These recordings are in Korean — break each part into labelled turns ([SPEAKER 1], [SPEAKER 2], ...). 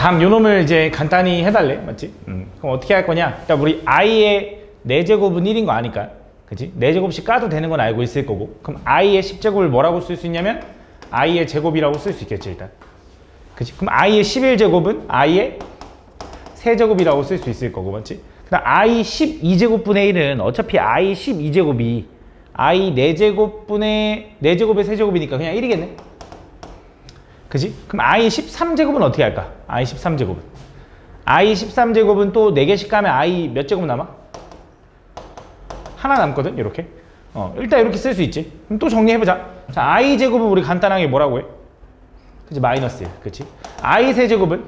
[SPEAKER 1] 다음 요놈을 이제 간단히 해달래. 맞지? 그럼 어떻게 할 거냐? 일단 우리 i의 4제곱은 1인 거 아니까. 그치? 4제곱씩 까도 되는 건 알고 있을 거고. 그럼 i의 10제곱을 뭐라고 쓸 수 있냐면 i의 제곱이라고 쓸 수 있겠지 일단. 그치? 그럼 i의 11제곱은 i의 세제곱이라고 쓸 수 있을 거고. 맞지? 그 다음 i 12제곱분의 1은 어차피 i 12제곱이 i 4제곱분의 세제곱이니까 그냥 1이겠네. 그지? 그럼 i 13제곱은 어떻게 할까? i 13제곱은 i 13제곱은 또 4개씩 까면 i 몇 제곱 남아? 하나 남거든 이렇게. 일단 이렇게 쓸 수 있지. 그럼 또 정리해보자. 자, i 제곱은 우리 간단하게 뭐라고 해? 그치? 마이너스 1. 그치? i 세제곱은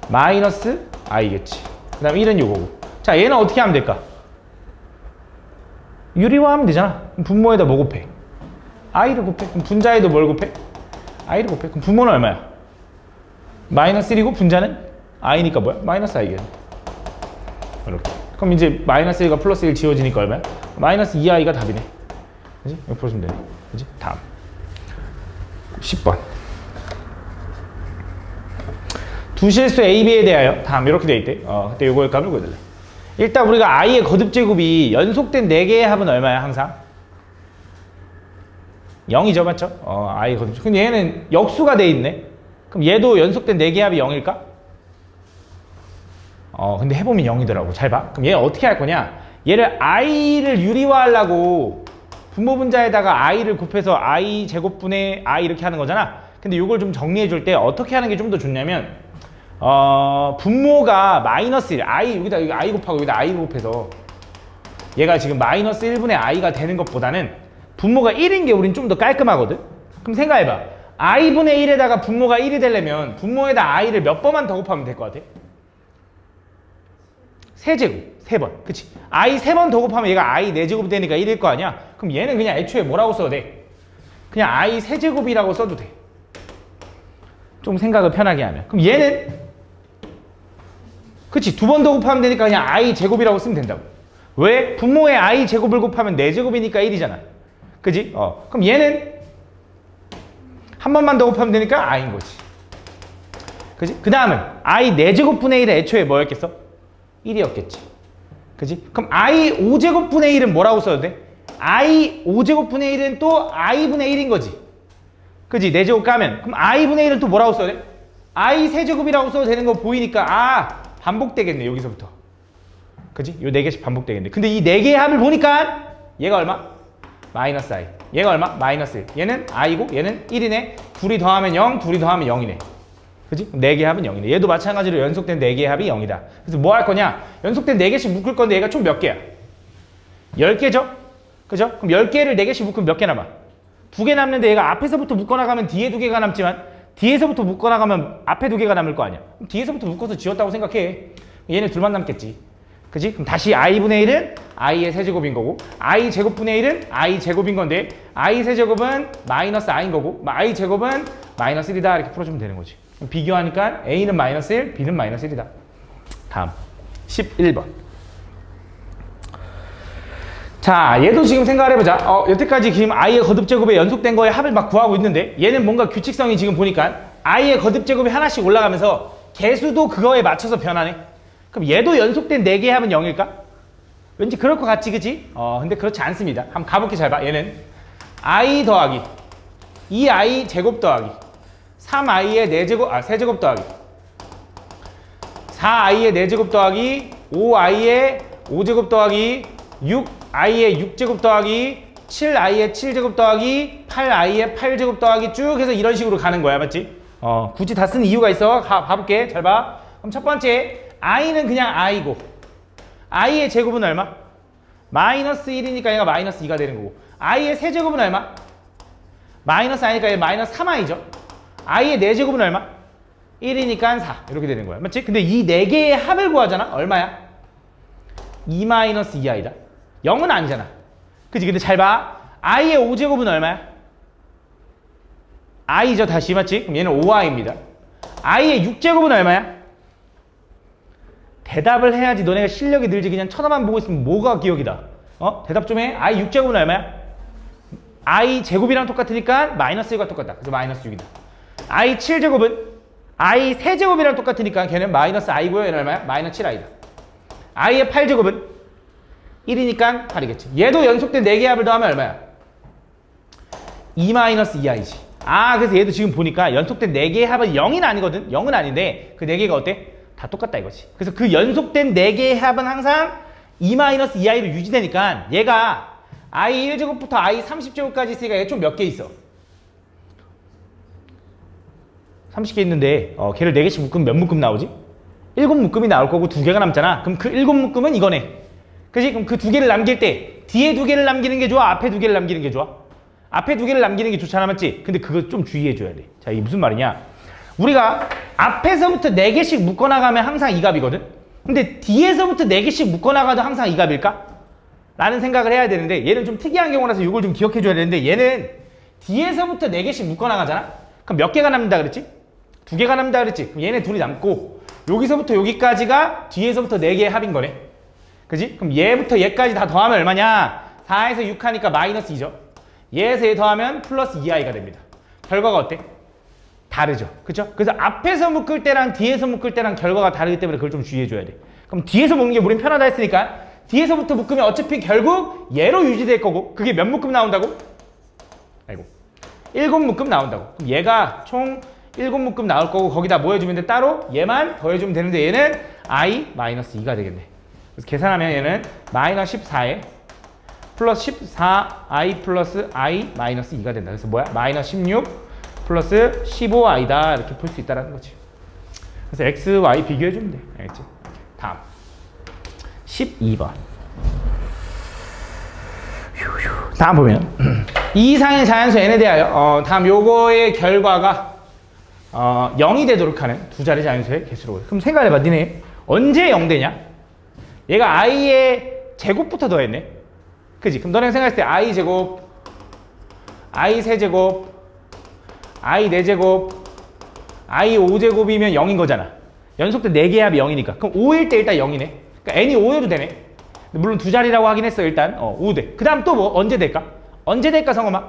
[SPEAKER 1] 마이너스 i겠지. 그 다음 1은 요거고. 자, 얘는 어떻게 하면 될까? 유리화하면 되잖아. 그럼 분모에다 뭐 곱해? i를 곱해. 그럼 분자에도 뭘 곱해? i를 곱해. 그럼 분모는 얼마야? 마이너스 1이고 분자는 i니까 뭐야? 마이너스 i겠네. 이렇게. 그럼 이제 마이너스 1과 플러스 1 지워지니까 얼마야? 마이너스 2i가 답이네. 그지? 이거 풀어주면 되네. 그지? 다음 10번 두 실수 A, B에 대하여 다음 이렇게 돼 있대. 그때 요거의 값을 구해달래. 일단 우리가 i의 거듭제곱이 연속된 4개의 합은 얼마야 항상? 0이죠 맞죠? i 거듭제곱. 근데 얘는 역수가 돼 있네. 그럼 얘도 연속된 4개의 합이 0일까? 근데 해보면 0이더라고. 잘 봐. 그럼 얘 어떻게 할 거냐? 얘를 i를 유리화하려고 분모 분자에다가 i를 곱해서 i 제곱분의 i 이렇게 하는 거잖아. 근데 이걸 좀 정리해 줄 때 어떻게 하는 게 좀 더 좋냐면 분모가 마이너스 1 여기다 i 곱하고 여기다 i 곱해서 얘가 지금 마이너스 1분의 i가 되는 것보다는 분모가 1인 게 우린 좀 더 깔끔하거든. 그럼 생각해봐. i분의 1에다가 분모가 1이 되려면 분모에다 i를 몇 번만 더 곱하면 될 것 같아? 세제곱, 3번. 그치? i 3번 더 곱하면 얘가 i 4제곱이 되니까 1일 거 아니야? 그럼 얘는 그냥 애초에 뭐라고 써도 돼? 그냥 i 세제곱이라고 써도 돼. 좀 생각을 편하게 하면. 그럼 얘는 그치? 2번 더 곱하면 되니까 그냥 i 제곱이라고 쓰면 된다고. 왜? 분모에 i 제곱을 곱하면 4제곱이니까 1이잖아. 그지? 그럼 얘는 한 번만 더 곱하면 되니까 i인 거지. 그지? 그 다음은 i 4제곱분의 1은 애초에 뭐였겠어? 1이었겠지. 그지? 그럼 i 5제곱분의 1은 뭐라고 써도 돼? i 5제곱분의 1은 또 i분의 1인 거지. 그지? 4제곱 까면. 그럼 i분의 1은 또 뭐라고 써야 돼? i 세제곱이라고 써도 되는 거 보이니까 반복되겠네 여기서부터. 그지? 요 4개씩 반복되겠네. 근데 이 4개의 합을 보니까 얘가 얼마? 마이너스 i. 얘가 얼마? 마이너스 1. 얘는 i고 얘는 1이네. 둘이 더하면 0, 둘이 더하면 0이네. 그지? 4개의 합은 0이네. 얘도 마찬가지로 연속된 4개의 합이 0이다. 그래서 뭐 할 거냐? 연속된 4개씩 묶을 건데 얘가 총 몇 개야? 10개죠? 그죠? 그럼 10개를 4개씩 묶으면 몇 개 남아? 2개 남는데 얘가 앞에서부터 묶어나가면 뒤에 2개가 남지만 뒤에서부터 묶어나가면 앞에 2개가 남을 거 아니야. 그럼 뒤에서부터 묶어서 지웠다고 생각해. 얘네 둘만 남겠지. 그지? 그럼 다시 i분의 1은 i의 세제곱인 거고 i 제곱분의 1은 i 제곱인 건데 i 세제곱은 마이너스 i인 거고 i 제곱은 마이너스 1이다 이렇게 풀어주면 되는 거지. 비교하니까 a는 마이너스 1, b는 마이너스 1이다. 다음 11번. 자, 얘도 지금 생각을 해보자. 여태까지 지금 i의 거듭제곱에 연속된 거에 합을 막 구하고 있는데 얘는 뭔가 규칙성이 지금 보니까 i의 거듭제곱이 하나씩 올라가면서 개수도 그거에 맞춰서 변하네. 그럼 얘도 연속된 4개의 합은 0일까? 왠지 그럴 것 같지, 그치? 근데 그렇지 않습니다. 한번 가볼게. 잘 봐. 얘는 i 더하기 2i 제곱 더하기 3i의 4제곱, 세제곱 더하기 4i의 4제곱 더하기 5i의 5제곱 더하기 6i의 6제곱 더하기 7i의 7제곱 더하기 8i의 8제곱 더하기 쭉 해서 이런 식으로 가는 거야. 맞지? 굳이 다 쓴 이유가 있어. 봐볼게. 잘 봐. 그럼 첫 번째 i는 그냥 i고 i의 제곱은 얼마? 마이너스 1이니까 얘가 마이너스 2가 되는 거고 i의 세제곱은 얼마? 마이너스 i니까 얘 마이너스 3i죠. i의 4제곱은 얼마? 1이니까 4 이렇게 되는 거야. 맞지? 근데 이 4개의 합을 구하잖아. 얼마야? 2-2i다. 0은 아니잖아. 그치? 근데 잘 봐. i의 5제곱은 얼마야? i죠. 다시 맞지? 그럼 얘는 5i입니다. i의 6제곱은 얼마야? 대답을 해야지. 너네가 실력이 늘지. 그냥 쳐다만 보고 있으면 뭐가 기억이다. 대답 좀 해. i 6제곱은 얼마야? i 제곱이랑 똑같으니까 마이너스 1과 똑같다. 그래서 마이너스 6이다. i 7제곱은 i 세제곱이랑 똑같으니까 걔는 마이너스 i고요. 얘는 얼마야? 마이너스 7i다. i의 8제곱은 1이니까 8이겠지. 얘도 연속된 4개의 합을 더하면 얼마야? 2 마이너스 2i지. 아, 그래서 얘도 지금 보니까 연속된 4개의 합은 0은 아니거든. 0은 아닌데 그 4개가 어때? 다 똑같다 이거지. 그래서 그 연속된 4개의 합은 항상 2 마이너스 2i로 유지되니까 얘가 i 1제곱부터 i 30제곱까지 있으니까 얘 총 몇 개 있어? 30개 있는데 걔를 4개씩 묶으면 몇 묶음 나오지? 7묶음이 나올 거고 2개가 남잖아. 그럼 그 7묶음은 이거네. 그치? 그럼 그 2개를 남길 때 뒤에 2개를 남기는 게 좋아? 앞에 2개를 남기는 게 좋아? 앞에 2개를 남기는 게 좋잖아, 맞지? 근데 그거 좀 주의해줘야 돼. 자, 이게 무슨 말이냐? 우리가 앞에서부터 4개씩 묶어나가면 항상 이 값이거든? 근데 뒤에서부터 4개씩 묶어나가도 항상 이 값일까? 라는 생각을 해야 되는데 얘는 좀 특이한 경우라서 이걸 좀 기억해줘야 되는데 얘는 뒤에서부터 4개씩 묶어나가잖아? 그럼 몇 개가 남는다 그랬지? 2개가 남는다 그랬지? 그럼 얘네 둘이 남고 여기서부터 여기까지가 뒤에서부터 4개의 합인 거네. 그지? 그럼 얘부터 얘까지 다 더하면 얼마냐? 4에서 6 하니까 마이너스 2죠. 얘에서 얘 더하면 플러스 2i가 됩니다. 결과가 어때? 다르죠. 그쵸? 그래서 앞에서 묶을 때랑 뒤에서 묶을 때랑 결과가 다르기 때문에 그걸 좀 주의해줘야 돼. 그럼 뒤에서 묶는 게 우린 편하다 했으니까 뒤에서부터 묶으면 어차피 결국 얘로 유지될 거고 그게 몇 묶음 나온다고? 아이고 7묶음 나온다고. 그럼 얘가 총 7묶음 나올 거고 거기다 뭐 해주면 돼? 따로 얘만 더해주면 되는데 얘는 i-2가 되겠네. 그래서 계산하면 얘는 마이너스 14에 플러스 14i 플러스 i-2가 된다. 그래서 뭐야? 마이너스 16 플러스 15i다 이렇게 볼 수 있다는 거지. 그래서 x, y 비교해주면 돼. 알겠지? 다음 12번 다음 보면 이 이상의 자연수 n에 대하여 다음 요거의 결과가 0이 되도록 하는 두 자리 자연수의 개수로. 그럼 생각해봐. 니네 언제 0 되냐? 얘가 i의 제곱부터 더했네. 그지? 그럼 너네 생각했을 때 i 제곱, i 세제곱, i 4제곱, i 5제곱이면 0인 거잖아. 연속된 4개의 합이 0이니까. 그럼 5일 때 일단 0이네. 그러니까 n이 5여도 되네. 물론 두 자리라고 하긴 했어. 일단 5 돼. 그 다음 또 뭐? 언제 될까? 언제 될까 성엄아?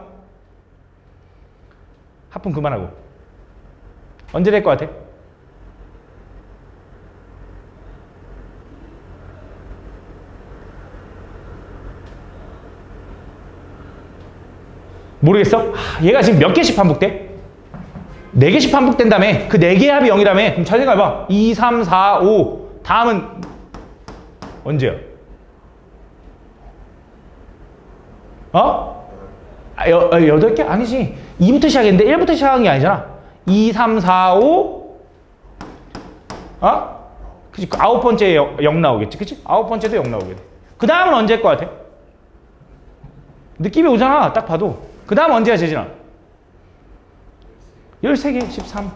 [SPEAKER 1] 하품 그만하고. 언제 될 것 같아? 모르겠어? 얘가 지금 몇 개씩 반복돼? 4개씩 반복된다며. 그 4개의 합이 0이라며. 그럼 잘 생각해봐. 2, 3, 4, 5 다음은 언제야? 8개? 아니지. 2부터 시작했는데 1부터 시작한 게 아니잖아. 2, 3, 4, 5 그치? 9번째에 0 나오겠지. 그치? 9번째도 0 나오겠네. 그 다음은 언제일 것 같아? 느낌이 오잖아. 딱 봐도. 그 다음 언제야 재진아? 13개, 13.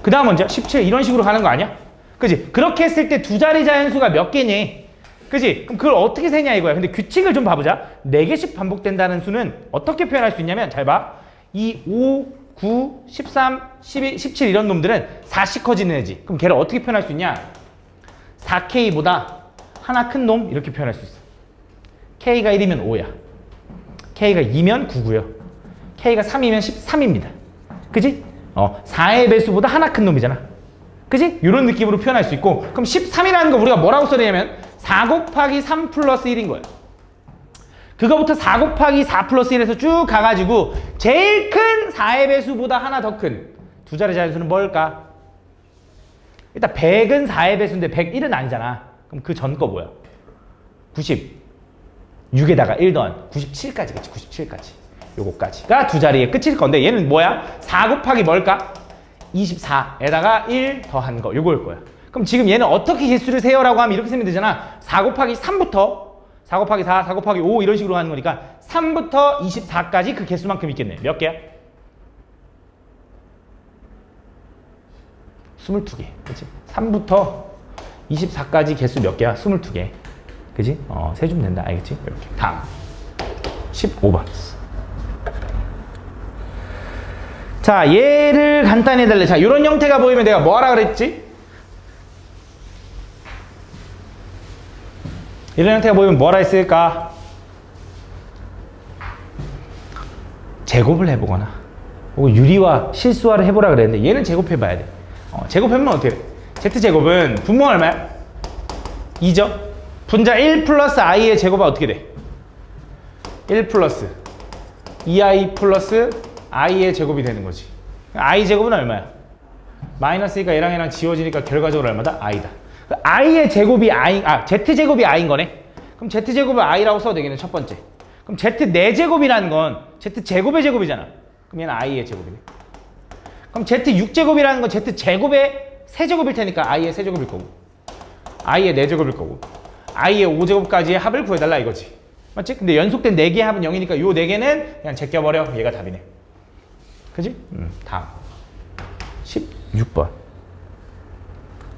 [SPEAKER 1] 그 다음 언제야? 17. 이런 식으로 가는 거 아니야? 그지? 그렇게 했을 때 두 자리 자연수가 몇 개니? 그지? 그럼 그걸 어떻게 세냐 이거야. 근데 규칙을 좀 봐보자. 4개씩 반복된다는 수는 어떻게 표현할 수 있냐면 잘 봐. 이 5, 9, 13, 12, 17 이런 놈들은 4씩 커지는 애지. 그럼 걔를 어떻게 표현할 수 있냐? 4K보다 하나 큰 놈 이렇게 표현할 수 있어. K가 1이면 5야. K가 2면 9고요. K가 3이면 13입니다. 그지? 4의 배수보다 하나 큰 놈이잖아. 그지? 이런 느낌으로 표현할 수 있고 그럼 13이라는 거 우리가 뭐라고 써내냐면 4 곱하기 3 플러스 1인 거야. 그거부터 4 곱하기 4 플러스 1에서 쭉 가가지고 제일 큰 4의 배수보다 하나 더 큰 두 자리 자연수는 뭘까? 일단 100은 4의 배수인데 101은 아니잖아. 그럼 그 전 거 뭐야? 96에다가 1 더한 97까지겠지. 97까지. 요거까지가 두 자리의 끝일 건데 얘는 뭐야? 4 곱하기 뭘까? 24에다가 1 더한 거 요거일 거야. 그럼 지금 얘는 어떻게 개수를 세요라고 하면 이렇게 세면 되잖아. 4 곱하기 3부터 4 곱하기 4, 4 곱하기 5 이런 식으로 하는 거니까 3부터 24까지 그 개수만큼 있겠네. 몇 개야? 22개. 그치? 3부터 24까지 개수 몇 개야? 22개. 그치? 세주면 된다. 알겠지? 이렇게. 다음. 15번. 자, 얘를 간단히 해달래. 자, 이런 형태가 보이면 내가 뭐 하라 그랬지? 이런 형태가 보이면 뭐라 했을까? 제곱을 해보거나 혹은 유리와 실수화를 해보라 그랬는데 얘는 제곱해봐야 돼. 제곱해보면 어떻게 돼? z제곱은 분모가 얼마야? 2죠? 분자 1 플러스 i의 제곱은 어떻게 돼? 1 플러스 2i 플러스 i의 제곱이 되는 거지. i 제곱은 얼마야? 마이너스니까 얘랑 지워지니까 결과적으로 얼마다? i다. i의 제곱이 i, z제곱이 i인 거네. 그럼 z제곱을 i라고 써도 되겠네, 첫 번째. 그럼 z 4제곱이라는 건 z제곱의 제곱이잖아. 그럼 얘는 i의 제곱이네. 그럼 z 6제곱이라는 건 z제곱의 세제곱일 테니까 i의 세제곱일 거고, i의 4제곱일 거고, i의 5제곱까지의 합을 구해달라 이거지. 맞지? 근데 연속된 4개의 합은 0이니까 요 4개는 그냥 제껴버려. 얘가 답이네. 그지? 다음 16번.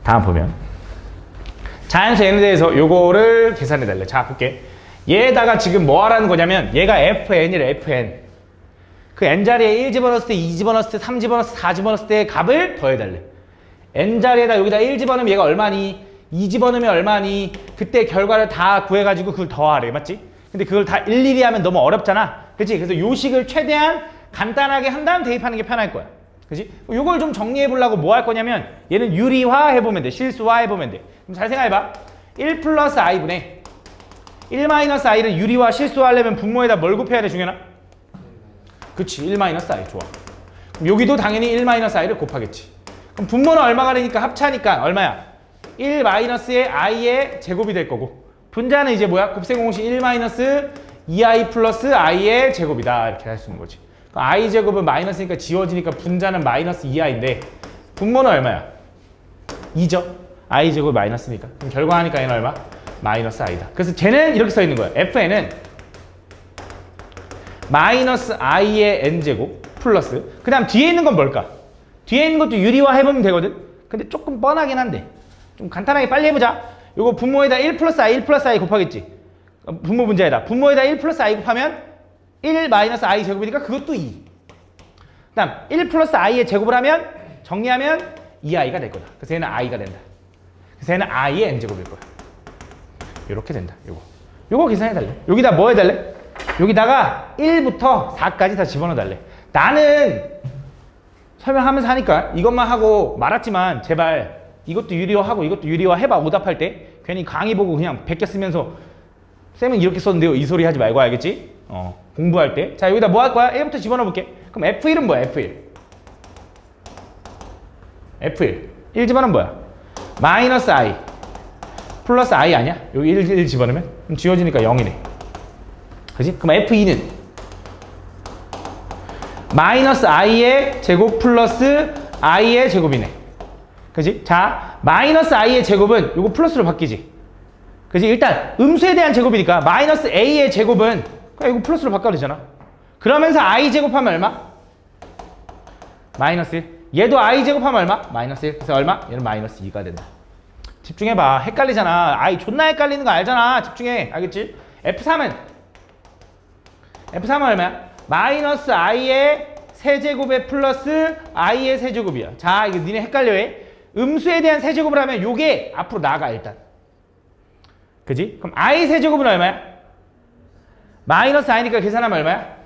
[SPEAKER 1] 다음 보면 자연수 n에 대해서 요거를 계산해달래. 자, 볼게. 얘에다가 지금 뭐 하라는 거냐면 얘가 fn이래. fn. 그 n자리에 1 집어넣었을 때, 2 집어넣었을 때, 3 집어넣었을 때, 4 집어넣었을 때의 값을 더해달래. n자리에다 여기다 1 집어넣으면 얘가 얼마니? 2 집어넣으면 얼마니? 그때 결과를 다 구해가지고 그걸 더하래. 맞지? 근데 그걸 다 일일이 하면 너무 어렵잖아. 그치? 그래서 요 식을 최대한 간단하게 한 다음 대입하는 게 편할 거야. 그치? 요걸 좀 정리해 보려고 뭐 할 거냐면 얘는 유리화 해보면 돼. 실수화 해보면 돼. 그럼 잘 생각해봐. 1 플러스 i분의 1 마이너스 i를 유리화 실수화 하려면 분모에다 뭘 곱해야 돼, 중현아? 그치, 1 마이너스 i. 좋아. 그럼 여기도 당연히 1 마이너스 i를 곱하겠지. 그럼 분모는 얼마가 되니까 합차니까 얼마야? 1 마이너스의 i의 제곱이 될 거고, 분자는 이제 뭐야? 곱셈 공식 1 마이너스 2i 플러스 i의 제곱이다. 이렇게 할 수 있는 거지. i 제곱은 마이너스니까 지워지니까 분자는 마이너스 2i인데 분모는 얼마야? 2죠? i 제곱 마이너스니까. 그럼 결과하니까 얘는 얼마? 마이너스 i다. 그래서 쟤는 이렇게 써 있는 거야. fn은 마이너스 i의 n제곱 플러스, 그 다음 뒤에 있는 건 뭘까? 뒤에 있는 것도 유리화 해보면 되거든? 근데 조금 뻔하긴 한데 좀 간단하게 빨리 해보자. 요거 분모에다 1 플러스 i, 1 플러스 i 곱하겠지? 분모 분자에다. 분모에다 1 플러스 i 곱하면 1 마이너스 i 제곱이니까 그것도 2. 그 다음 1 플러스 i의 제곱을 하면, 정리하면 2i가 될 거다. 그래서 얘는 i가 된다. 그래서 얘는 i의 n제곱일 거야. 이렇게 된다. 요거 계산해달래. 여기다 뭐 해달래? 여기다가 1부터 4까지 다 집어넣어달래. 나는 설명하면서 하니까 이것만 하고 말았지만 제발 이것도 유리화하고 이것도 유리화 해봐. 오답할 때 괜히 강의 보고 그냥 베껴 쓰면서 쌤은 이렇게 썼는데요 이 소리 하지 말고, 알겠지? 공부할 때. 자, 여기다 뭐 할 거야? 1부터 집어넣어 볼게. 그럼 F1은 뭐야? F1 1 집어넣으면 뭐야? 마이너스 i 플러스 i 아니야? 여기 1 집어넣으면? 그럼 지워지니까 0이네. 그지? 그럼 F2는 마이너스 i의 제곱 플러스 i의 제곱이네. 그지? 자, 마이너스 i의 제곱은 요거 플러스로 바뀌지. 그지? 일단 음수에 대한 제곱이니까 마이너스 a의 제곱은 그냥 이거 플러스로 바꿔도 되잖아. 그러면서 i 제곱하면 얼마? 마이너스 1. 얘도 i 제곱하면 얼마? 마이너스 1. 그래서 얼마? 얘는 마이너스 2가 된다. 집중해봐. 헷갈리잖아. i 존나 헷갈리는 거 알잖아. 집중해. 알겠지? F3은 얼마야? 마이너스 i의 세제곱에 플러스 i의 세제곱이야. 자, 이거 니네 헷갈려 해. 음수에 대한 세제곱을 하면 요게 앞으로 나가 일단. 그지? 그럼 i 세제곱은 얼마야? 마이너스 i니까 계산하면 얼마야?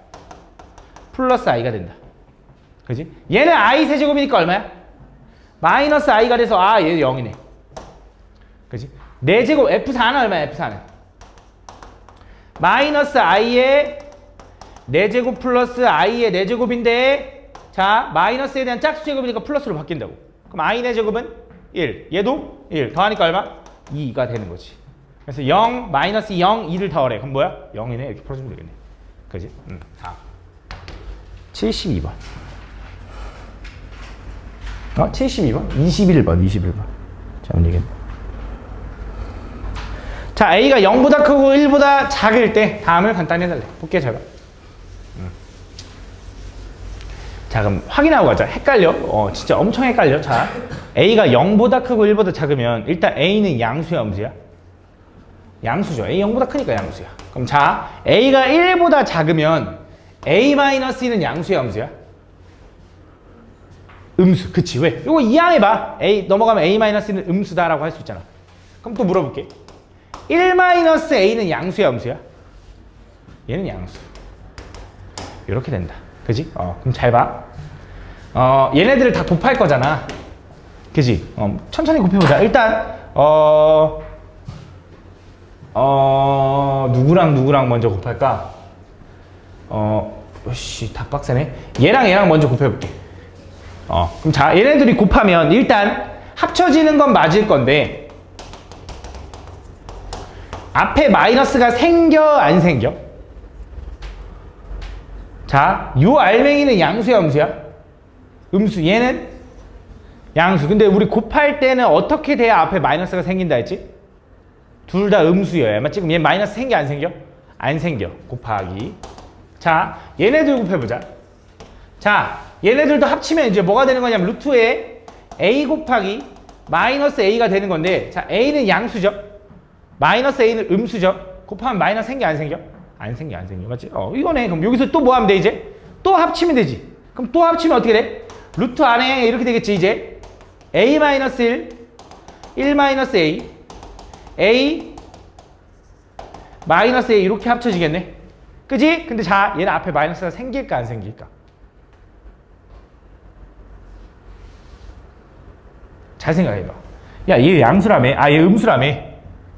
[SPEAKER 1] 플러스 i가 된다. 그지? 얘는 i 세제곱이니까 얼마야? 마이너스 i가 돼서 얘 0이네. 그지? 4제곱 F4는 얼마야? F4는 마이너스 i의 4제곱 플러스 i의 4제곱인데, 자, 마이너스에 대한 짝수 제곱이니까 플러스로 바뀐다고. 그럼 i 4제곱은 1, 얘도 1 더하니까 얼마? 2가 되는 거지. 그래서 0, 마이너스 0, 2를 더하래. 그럼 뭐야? 0이네. 이렇게 풀어주면 되겠네. 그지? 다음 72번. 72번? 21번. 잘못 얘기했네. 자, a가 0보다 크고 1보다 작을 때 다음을 간단히 해달래. 볼게, 잘 봐. 자, 그럼 확인하고 가자. 헷갈려. 진짜 엄청 헷갈려. 자, a가 0보다 크고 1보다 작으면 일단 a는 양수야, 음수야? 양수죠. a 0보다 크니까 양수야. 그럼 자, a가 1보다 작으면 a-1은 양수야, 음수야? 음수. 그치. 왜? 이거 이항해봐. a 넘어가면 a-1은 음수다라고 할 수 있잖아. 그럼 또 물어볼게. 1-a는 양수야, 음수야? 얘는 양수. 이렇게 된다. 그지? 그럼 잘 봐. 얘네들을 다 곱할 거잖아. 그지? 천천히 곱해보자. 일단 누구랑 먼저 곱할까? 씨, 다 빡세네. 얘랑 먼저 곱해볼게. 그럼 자, 얘네들이 곱하면 일단 합쳐지는 건 맞을 건데 앞에 마이너스가 생겨 안 생겨? 자, 요 알맹이는 양수야 음수야? 음수. 얘는 양수. 근데 우리 곱할 때는 어떻게 돼야 앞에 마이너스가 생긴다 했지? 둘 다 음수여야. 맞지? 그럼 얘 마이너스 생겨 안 생겨? 안 생겨. 곱하기. 자, 얘네들 곱해보자. 자, 얘네들도 합치면 이제 뭐가 되는 거냐면 루트에 a 곱하기 마이너스 a가 되는 건데, 자, a는 양수죠? 마이너스 a는 음수죠? 곱하면 마이너스 생겨 안 생겨? 안 생겨. 맞지? 이거네. 그럼 여기서 또 뭐 하면 돼 이제? 또 합치면 되지. 그럼 또 합치면 어떻게 돼? 루트 안에 이렇게 되겠지 이제. a-1, 1-a, a, 마이너스 a 이렇게 합쳐지겠네. 그지? 근데 자, 얘는 앞에 마이너스가 생길까 안 생길까? 잘 생각해봐. 야, 얘 양수라며. 얘 음수라며.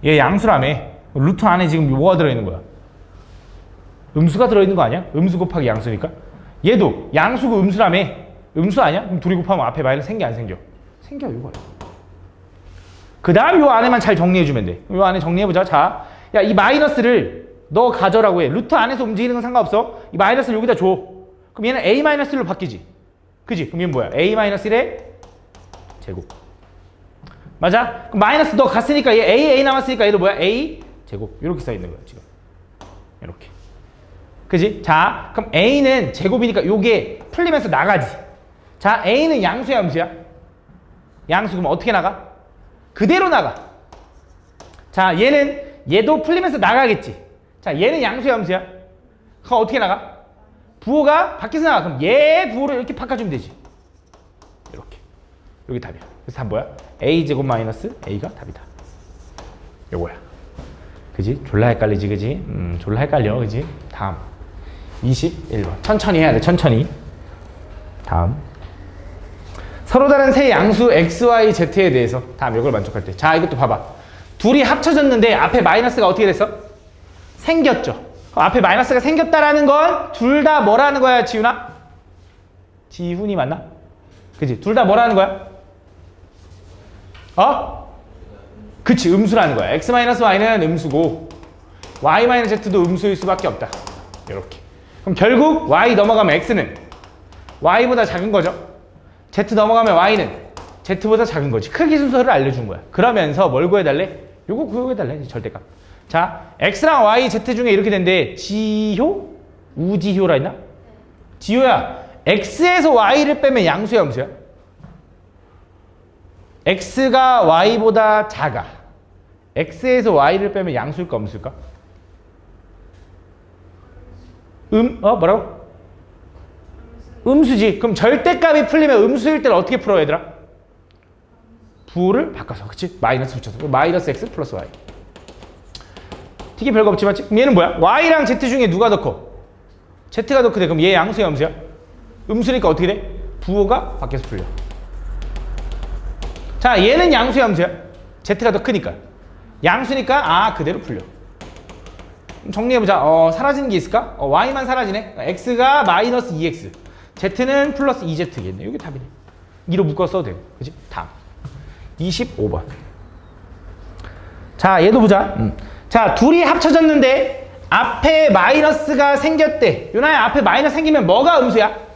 [SPEAKER 1] 얘 양수라며. 루트 안에 지금 뭐가 들어있는 거야? 음수가 들어있는 거 아니야? 음수 곱하기 양수니까. 얘도 양수고 음수라며. 음수 아니야? 그럼 둘이 곱하면 앞에 마이너스 생겨 안 생겨? 생겨. 이거야. 그 다음 요 안에만 잘 정리해주면 돼. 요 안에 정리해보자. 자, 야, 이 마이너스를 너 가져라고 해. 루트 안에서 움직이는 건 상관없어. 이 마이너스를 여기다 줘. 그럼 얘는 a-1로 바뀌지. 그지? 그럼 얘는 뭐야? a-1의 제곱. 맞아? 그럼 마이너스 너 갔으니까 얘 a 남았으니까 얘도 뭐야? a 제곱. 이렇게 써있는 거야 지금. 이렇게. 그지? 자, 그럼 a는 제곱이니까 요게 풀리면서 나가지. 자, a는 양수야 음수야? 양수. 그럼 어떻게 나가? 그대로 나가. 자, 얘도 풀리면서 나가겠지. 자, 얘는 양수야 음수야? 그럼 어떻게 나가? 부호가 밖에서 나가. 그럼 얘 부호를 이렇게 바꿔주면 되지. 이렇게. 여기 답이야. 그래서 답 뭐야? a제곱 마이너스 a가 답이다. 요거야. 그지? 졸라 헷갈리지, 그지? 졸라 헷갈려, 그지? 다음. 21번. 천천히 해야 돼, 천천히. 다음. 서로 다른 세 양수 x, y, z에 대해서 다음 이걸 만족할 때. 자, 이것도 봐봐. 둘이 합쳐졌는데 앞에 마이너스가 어떻게 됐어? 생겼죠. 앞에 마이너스가 생겼다라는 건 둘 다 뭐라는 거야, 지훈아? 지훈이 맞나? 그지? 둘 다 뭐라는 거야? 그치, 음수라는 거야. x-y는 음수고 y-z도 음수일 수밖에 없다. 이렇게. 그럼 결국 y 넘어가면 x는 y보다 작은 거죠. z 넘어가면 y는 z보다 작은 거지. 크기 순서를 알려준 거야. 그러면서 뭘 구해달래? 요거 구해달래. 절대값. 자, x랑 y, z 중에 이렇게 된대. 지효? 우지효라 했나? 지효야, x에서 y를 빼면 양수야 음수야? x가 y보다 작아. x에서 y를 빼면 양수일까 음수일까? 뭐라고? 음수지. 그럼 절대값이 풀리면 음수일 때는 어떻게 풀어 얘들아? 부호를 바꿔서. 그치? 마이너스 붙여서. 마이너스 x 플러스 y. 되게 별거 없지 맞지? 그럼 얘는 뭐야? y랑 z 중에 누가 더 커? z가 더 크대. 그럼 얘 양수야 음수야? 음수니까 어떻게 돼? 부호가 밖에서 풀려. 자, 얘는 양수야 음수야? z가 더 크니까. 양수니까 그대로 풀려. 정리해보자. 사라지는 게 있을까? y만 사라지네. x가 마이너스 2x, z는 플러스 2z겠네. 이게 답이네. 2로 묶어 써도 되고. 그치? 다음. 25번. 자, 얘도 보자. 자, 둘이 합쳐졌는데 앞에 마이너스가 생겼대. 요나야, 앞에 마이너스 생기면 뭐가 음수야?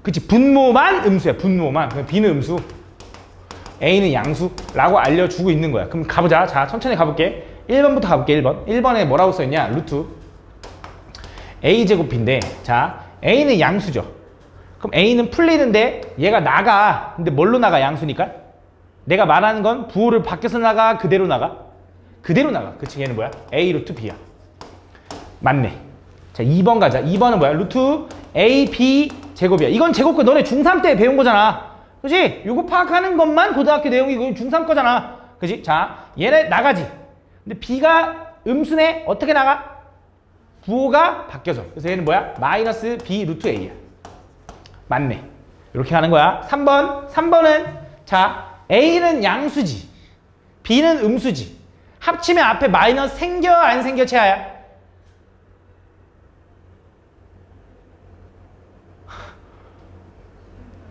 [SPEAKER 1] 그치? 분모만 음수야. 분모만. b는 음수, a는 양수라고 알려주고 있는 거야. 그럼 가보자. 자, 천천히 가볼게. 1번부터 가볼게. 1번. 1번에 뭐라고 써있냐? 루트 a제곱인데, 자, a는 양수죠. 그럼 a는 풀리는데 얘가 나가. 근데 뭘로 나가? 양수니까. 내가 말하는 건 부호를 밖에서 나가? 그대로 나가? 그대로 나가. 그치? 얘는 뭐야? a 루트 b야. 맞네. 자, 2번 가자. 2번은 뭐야? 루트 a, b 제곱이야. 이건 제곱고 너네 중3 때 배운 거잖아. 그치? 요거 파악하는 것만 고등학교 내용이고 중3 거잖아. 그치? 자, 얘네 나가지. 근데 b가 음수네. 어떻게 나가? 부호가 바뀌어서. 그래서 얘는 뭐야? 마이너스 b 루트 a야. 맞네. 이렇게 가는 거야. 3번은 자 A는 양수지 B는 음수지. 합치면 앞에 마이너스 생겨 안 생겨 채아야?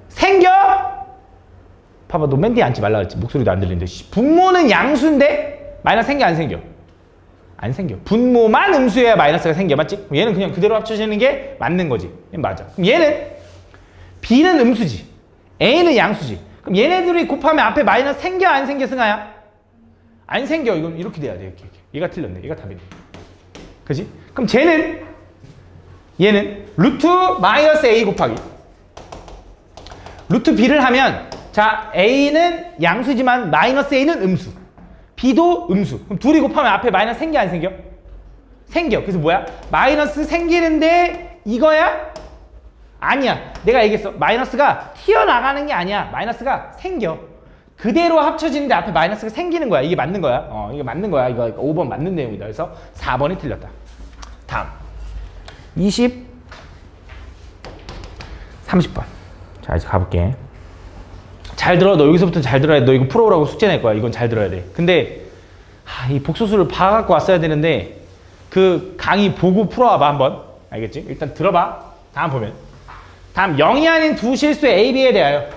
[SPEAKER 1] 생겨? 봐봐 너 맨 뒤에 앉지 말라 그랬지. 목소리도 안 들리는데. 분모는 양수인데 마이너스 생겨 안 생겨? 안 생겨. 분모만 음수여야 마이너스가 생겨. 맞지? 얘는 그냥 그대로 합쳐지는 게 맞는 거지. 맞아. 그럼 얘는 B는 음수지 A는 양수지. 그럼 얘네들이 곱하면 앞에 마이너스 생겨 안 생겨 승아야? 안 생겨. 이건 이렇게 돼야 돼. 이렇게. 얘가 틀렸네. 얘가 답이네. 그지? 그럼 얘는 루트 마이너스 A 곱하기 루트 B를 하면 자 A는 양수지만 마이너스 A는 음수 B도 음수. 그럼 둘이 곱하면 앞에 마이너스 생겨 안 생겨? 생겨. 그래서 뭐야? 마이너스 생기는데 이거야? 아니야. 내가 얘기했어. 마이너스가 튀어나가는 게 아니야. 마이너스가 생겨. 그대로 합쳐지는데 앞에 마이너스가 생기는 거야. 이게 맞는 거야. 이게 맞는 거야. 이거 5번 맞는 내용이다. 그래서 4번이 틀렸다. 다음 30번. 자 이제 가볼게. 잘 들어. 너 여기서부터 잘 들어야 돼. 너 이거 풀어오라고 숙제 낼 거야. 이건 잘 들어야 돼. 근데 이 복소수를 봐갖고 왔어야 되는데 그 강의 보고 풀어와봐 한번. 알겠지? 일단 들어봐. 다음 보면 다음 0이 아닌 두 실수의 A, B에 대하여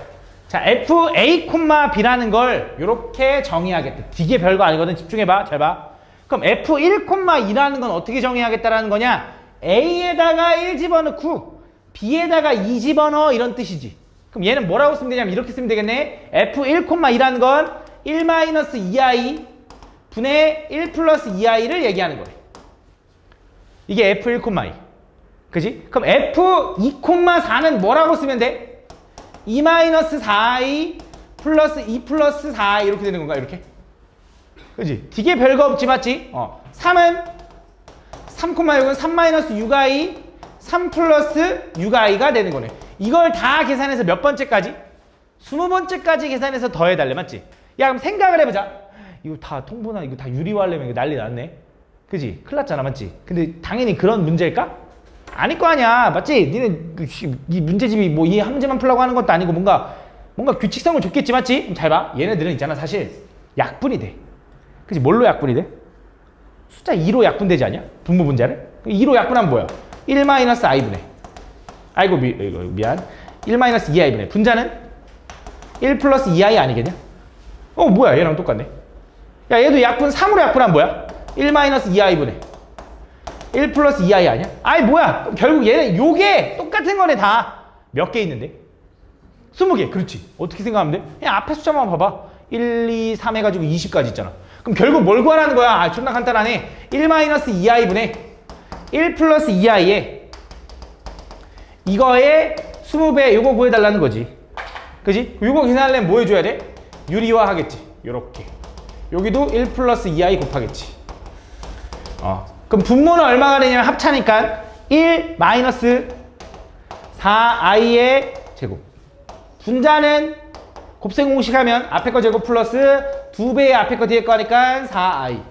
[SPEAKER 1] 자 F, A, B라는 걸 이렇게 정의하겠다. 되게 별거 아니거든. 집중해봐. 잘 봐. 그럼 F 1, 2라는 건 어떻게 정의하겠다라는 거냐? A에다가 1 집어넣고 B에다가 2 집어넣어 이런 뜻이지. 그럼 얘는 뭐라고 쓰면 되냐면 이렇게 쓰면 되겠네. F 1, 2라는 건 1-2i 분의 1 플러스 2i를 얘기하는 거예요. 이게 F 1, 2. 그지? 그럼 F 2, 4는 뭐라고 쓰면 돼? 2-4i 플러스 2 플러스 4i 이렇게 되는 건가? 이렇게? 그지? 되게 별거 없지 맞지? 3은 3,6은 3-6i 3 플러스 6i가 되는 거네. 이걸 다 계산해서 몇 번째까지? 20번째까지 계산해서 더해달래. 맞지? 야 그럼 생각을 해보자. 이거 다 통분할 이거 다 유리화하려면 이거 난리 났네. 그지? 큰일 났잖아. 맞지? 근데 당연히 그런 문제일까? 아닐 거 아니야. 맞지? 니네 이 문제집이 뭐 이 한 문제만 풀라고 하는 것도 아니고 뭔가 규칙성을 줬겠지. 맞지? 그럼 잘 봐. 얘네들은 있잖아. 사실 약분이 돼. 그지? 뭘로 약분이 돼? 숫자 2로 약분되지 않냐? 분모 분자를? 2로 약분하면 뭐야? 1-i분의 아이고 미안 1-2i분의 분자는 1 플러스 2i 아니겠냐? 뭐야 얘랑 똑같네. 야 얘도 약분 3으로 약분하면 뭐야? 1-2i분의 1 플러스 2i 아니야? 아이 뭐야 결국 얘는 요게 똑같은 거네. 다 몇 개 있는데? 20개. 그렇지. 어떻게 생각하면 돼? 그냥 앞에 숫자만 봐봐. 1, 2, 3 해가지고 20까지 있잖아. 그럼 결국 뭘 구하라는 거야? 존나 간단하네. 1-2i분의 1 플러스 2i에 이거에 20배 요거 구해달라는 거지. 그지? 요거 계산하려면 뭐 해줘야 돼? 유리화 하겠지. 요렇게. 여기도 1 플러스 2i 곱하겠지. 그럼 분모는 얼마가 되냐면 합차니까 1 마이너스 4i의 제곱. 분자는 곱셈 공식 하면 앞에 거 제곱 플러스 2배의 앞에 거 뒤에 거 하니까 4i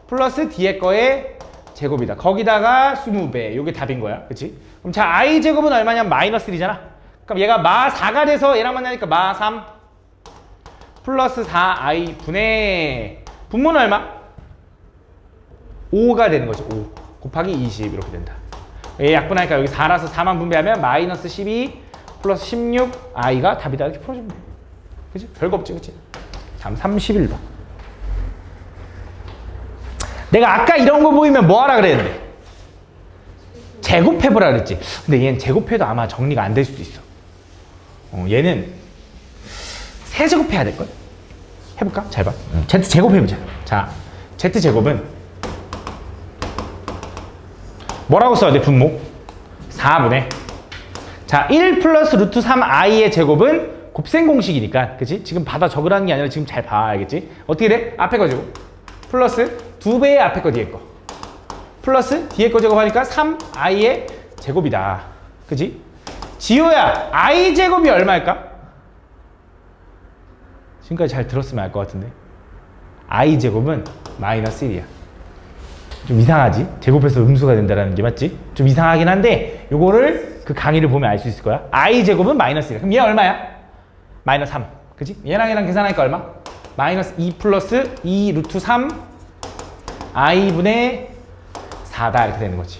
[SPEAKER 1] 플러스 뒤에 거의 제곱이다. 거기다가 20배. 요게 답인 거야. 그치? 그럼 자, i 제곱은 얼마냐면 마이너스 1이잖아. 그럼 얘가 마 4가 돼서 얘랑 만나니까 마 3 플러스 4i 분의 분모는 얼마? 5가 되는 거죠. 5 곱하기 20 이렇게 된다. 얘 약분하니까 여기 4라서 4만 분배하면 마이너스 12 플러스 16i가 답이다. 이렇게 풀어주면 돼. 그치? 별거 없지. 그치? 다음 31번. 내가 아까 이런 거 보이면 뭐 하라 그랬는데? 제곱해보라 그랬지. 근데 얘는 제곱해도 아마 정리가 안 될 수도 있어. 얘는 세제곱해야 될걸? 해볼까? 잘 봐. Z제곱해보자. 자, Z제곱은 뭐라고 써야 돼? 분모 4분의 자, 1 플러스 루트 3i의 제곱은 곱셈 공식이니까 그치? 지금 받아 적으라는 게 아니라 지금 잘 봐. 알겠지? 어떻게 돼? 앞에 거 제곱 플러스 2배의 앞에 거 뒤에 거 플러스 뒤에 거 제곱하니까 3i의 제곱이다. 그치? 지효야, i 제곱이 얼마일까? 지금까지 잘 들었으면 알 것 같은데 i 제곱은 마이너스 1이야. 좀 이상하지? 제곱해서 음수가 된다는 게 맞지? 좀 이상하긴 한데 요거를 그 강의를 보면 알 수 있을 거야. i제곱은 마이너스 1. 그럼 얘 얼마야? 마이너스 3. 그치? 얘랑 계산하니까 얼마? 마이너스 2 플러스 2 루트 3 i분의 4다 이렇게 되는 거지.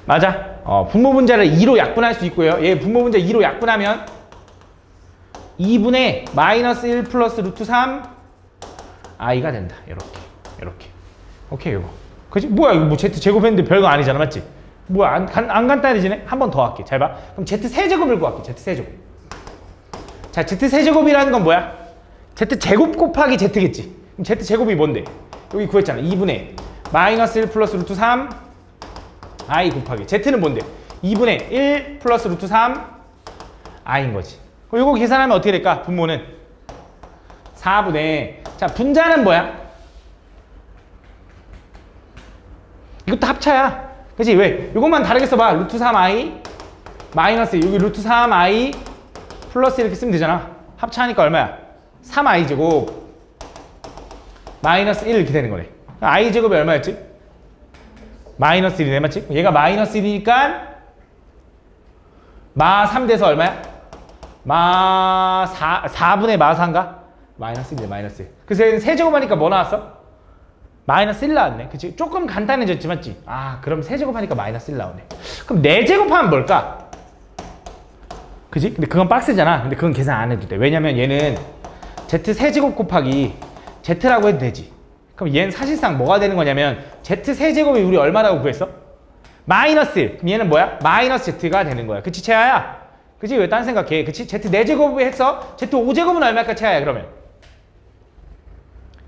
[SPEAKER 1] 맞아. 분모 분자를 2로 약분할 수 있고요. 얘 분모 분자 2로 약분하면 2분의 마이너스 1 플러스 루트 3 i가 된다. 이렇게. 오케이, 이거. 그치? 뭐야, 이거 뭐 z 제곱했는데 별거 아니잖아, 맞지? 뭐야, 안 간단해지네? 한 번 더 할게. 잘 봐. 그럼 z 세제곱을 구할게. z 세제곱. 자, z 세제곱이라는 건 뭐야? z 제곱 곱하기 z겠지. 그럼 z 제곱이 뭔데? 여기 구했잖아. 2분의 마이너스 1 플러스 루트 3 i 곱하기 z는 뭔데? 2분의 1 플러스 루트 3 i인 거지. 그럼 이거 계산하면 어떻게 될까? 분모는 4분의 자, 분자는 뭐야? 이것도 합차야. 그치? 왜? 이것만 다르게 써봐. 루트 3i 마이너스 여기 루트 3i 플러스 이렇게 쓰면 되잖아. 합차하니까 얼마야? 3i 제곱 마이너스 1 이렇게 되는 거네. i 제곱이 얼마였지? 마이너스 1이네, 맞지? 얘가 마이너스 1이니까 마 3 돼서 얼마야? 마 4분의 마 4인가? 마이너스 1이네, 마이너스 1. 그래서 얘는 세제곱하니까 뭐 나왔어? 마이너스 1 나왔네. 그치? 조금 간단해졌지, 맞지? 아, 그럼 세제곱하니까 마이너스 1 나오네. 그럼 4제곱하면 뭘까? 그치? 근데 그건 빡세잖아. 근데 그건 계산 안 해도 돼. 왜냐면 얘는 z 세제곱 곱하기 z라고 해도 되지. 그럼 얘는 사실상 뭐가 되는 거냐면 z 세제곱이 우리 얼마라고 구했어? 마이너스 1. 그럼 얘는 뭐야? 마이너스 z가 되는 거야. 그치, 채아야? 그치? 왜 딴 생각해? 그치? z 4제곱을 했어? z 5제곱은 얼마일까, 채아야, 그러면?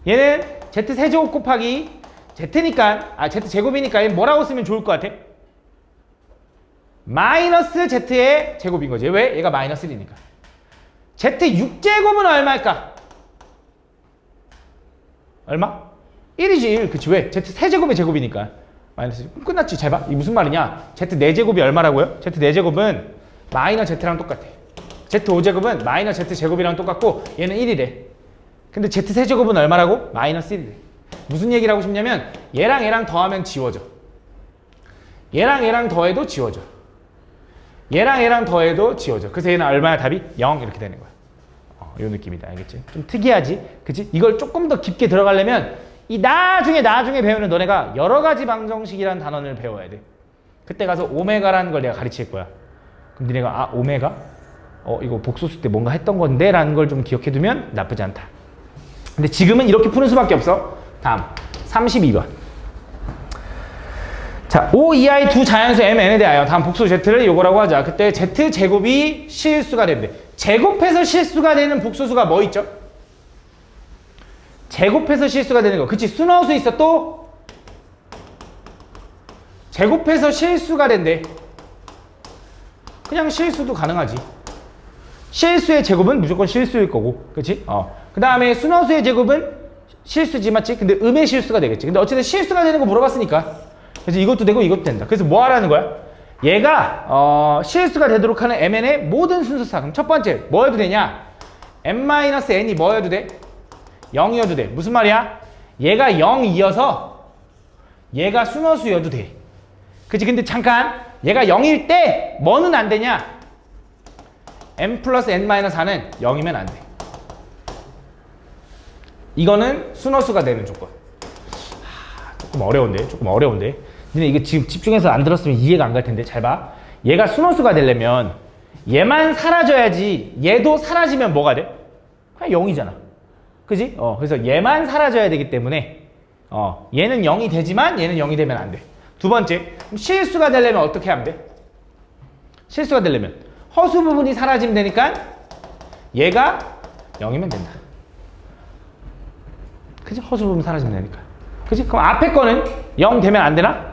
[SPEAKER 1] 얘는 z 세제곱 곱하기 z니까, z 제곱이니까 얘는 뭐라고 쓰면 좋을 것 같아? 마이너스 z의 제곱인 거지. 왜? 얘가 마이너스 1이니까. z 6제곱은 얼마일까? 얼마? 1이지 1. 그치? 왜? z 세제곱의 제곱이니까. 마이너스 1. 끝났지. 잘 봐. 이게 무슨 말이냐? z 4제곱이 얼마라고요? z 4제곱은 마이너스 z랑 똑같아. z 5제곱은 마이너스 z 제곱이랑 똑같고 얘는 1이래. 근데 z 세제곱은 얼마라고? 마이너스 1이래. 무슨 얘기를 하고 싶냐면 얘랑 얘랑 더하면 지워져. 얘랑 얘랑 더해도 지워져. 얘랑 얘랑 더해도 지워져. 그래서 얘는 얼마야? 답이 0 이렇게 되는 거야. 이 느낌이다. 알겠지? 좀 특이하지? 그치? 이걸 조금 더 깊게 들어가려면 이 나중에 배우는 너네가 여러 가지 방정식이라는 단원을 배워야 돼. 그때 가서 오메가라는 걸 내가 가르칠 거야. 그럼 니네가 아, 오메가? 이거 복소수 때 뭔가 했던 건데? 라는 걸 좀 기억해두면 나쁘지 않다. 근데 지금은 이렇게 푸는 수밖에 없어. 다음 32번. 자, O, EI 두 자연수 M, N에 대하여 다음 복수 Z를 요거라고 하자. 그때 Z 제곱이 실수가 되는데 제곱해서 실수가 되는 복소수가 뭐 있죠? 제곱해서 실수가 되는 거. 그치? 순허수 있어 또? 제곱해서 실수가 된대. 그냥 실수도 가능하지. 실수의 제곱은 무조건 실수일 거고. 그치? 그 다음에 순허수의 제곱은 실수지, 맞지? 근데 음의 실수가 되겠지. 근데 어쨌든 실수가 되는 거 물어봤으니까. 그래서 이것도 되고 이것도 된다. 그래서 뭐 하라는 거야? 얘가 실수가 되도록 하는 MN의 모든 순서사. 그럼 첫 번째 뭐 해도 되냐? M-N이 뭐 해도 돼? 0이어도 돼. 무슨 말이야? 얘가 0이어서 얘가 순허수여도 돼. 그치? 근데 잠깐 얘가 0일 때 뭐는 안 되냐? M 플러스 N-4는 0이면 안 돼. 이거는 순허수가 되는 조건. 조금 어려운데. 근데 이게 지금 집중해서 안 들었으면 이해가 안 갈 텐데. 잘 봐. 얘가 순허수가 되려면 얘만 사라져야지 얘도 사라지면 뭐가 돼? 그냥 0이잖아. 그지? 그래서 얘만 사라져야 되기 때문에 얘는 0이 되지만 얘는 0이 되면 안 돼. 두 번째, 실수가 되려면 어떻게 하면 돼? 실수가 되려면 허수 부분이 사라지면 되니까 얘가 0이면 된다. 그지? 허수 부분 사라지면 되니까. 그지? 그럼 앞에 거는 0 되면 안 되나?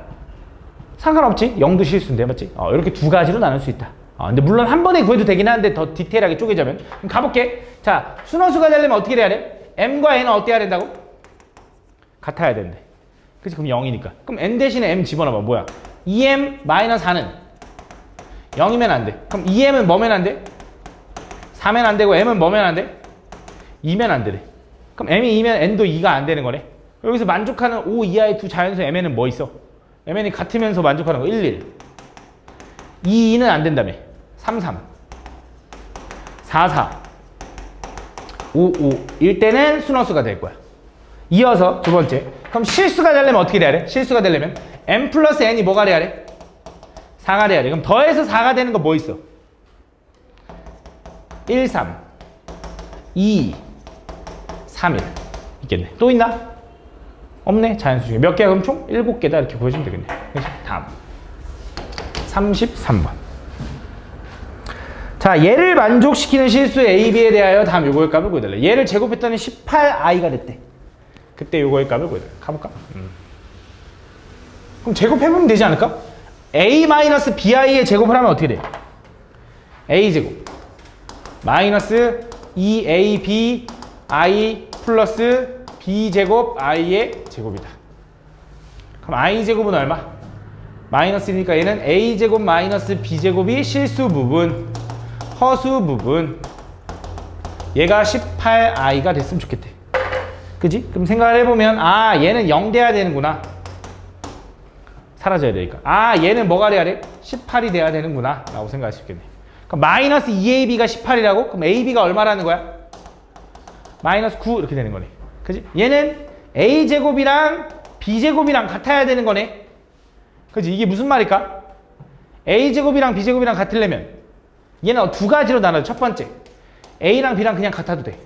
[SPEAKER 1] 상관없지. 0도 실수인데, 맞지? 이렇게 두 가지로 나눌 수 있다. 근데 물론 한 번에 구해도 되긴 하는데 더 디테일하게 쪼개자면. 그럼 가볼게. 자, 순허수가 되려면 어떻게 돼야 돼? M과 N은 어떻게 해야 된다고? 같아야 된대. 그치? 그럼 0이니까. 그럼 N 대신에 M 집어넣어봐. 뭐야? 2M-4는 0이면 안 돼. 그럼 2M은 뭐면 안 돼? 4면 안 되고 M은 뭐면 안 돼? 2면 안 되래. 그럼 M이 2면 N도 2가 안 되는 거네. 여기서 만족하는 O, EI 두 자연수 MN은 뭐 있어? MN이 같으면서 만족하는 거 1, 1. 2는 안 된다며. 3, 3. 4, 4. 5, 5일 때는 순허수가 될 거야. 이어서 두 번째. 그럼 실수가 되려면 어떻게 돼야 돼? 실수가 되려면 n 플러스 n이 뭐가 돼야 돼? 4가 돼야 돼. 그럼 더해서 4가 되는 거 뭐 있어? 1, 3, 2, 3, 1. 있겠네. 또 있나? 없네. 자연수 중에. 몇 개야? 그럼 총 7개다. 이렇게 보여주면 되겠네. 그렇지? 다음. 33번. 자, 얘를 만족시키는 실수 A, B에 대하여 다음 요거의 값을 구해달래. 얘를 제곱했더니 18i가 됐대. 그때 요거의 값을 구해달래. 가볼까? 그럼 제곱해보면 되지 않을까? A-bi의 제곱을 하면 어떻게 돼? A제곱 마이너스 2AB I 플러스 B제곱 I의 제곱이다. 그럼 I제곱은 얼마? 마이너스니까 얘는 A제곱 마이너스 B제곱이 실수 부분, 허수 부분. 얘가 18i가 됐으면 좋겠대. 그지? 그럼 생각을 해보면 아 얘는 0 돼야 되는구나. 사라져야 되니까. 아 얘는 뭐가 돼야 돼? 18이 돼야 되는구나 라고 생각할 수 있겠네. 그럼 마이너스 2AB가 18이라고? 그럼 AB가 얼마라는 거야? 마이너스 9 이렇게 되는 거네. 그지? 얘는 A제곱이랑 B제곱이랑 같아야 되는 거네. 그지? 이게 무슨 말일까? A제곱이랑 B제곱이랑 같으려면 얘는 두 가지로 나눠져. 첫 번째 A랑 B랑 그냥 같아도 돼.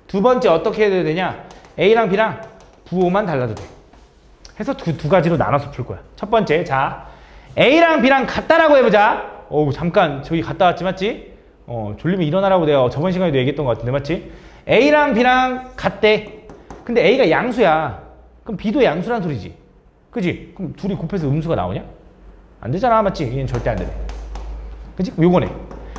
[SPEAKER 1] 두 번째 어떻게 해야 되냐? A랑 B랑 부호만 달라도 돼. 해서 두 가지로 나눠서 풀 거야. 첫 번째, 자 A랑 B랑 같다라고 해보자. 어우 잠깐 저기 갔다 왔지 맞지? 졸리면 일어나라고 내가 저번 시간에도 얘기했던 것 같은데 맞지? A랑 B랑 같대. 근데 A가 양수야. 그럼 B도 양수란 소리지. 그지? 그럼 둘이 곱해서 음수가 나오냐? 안 되잖아 맞지? 얘는 절대 안 되네. 그지? 요거네.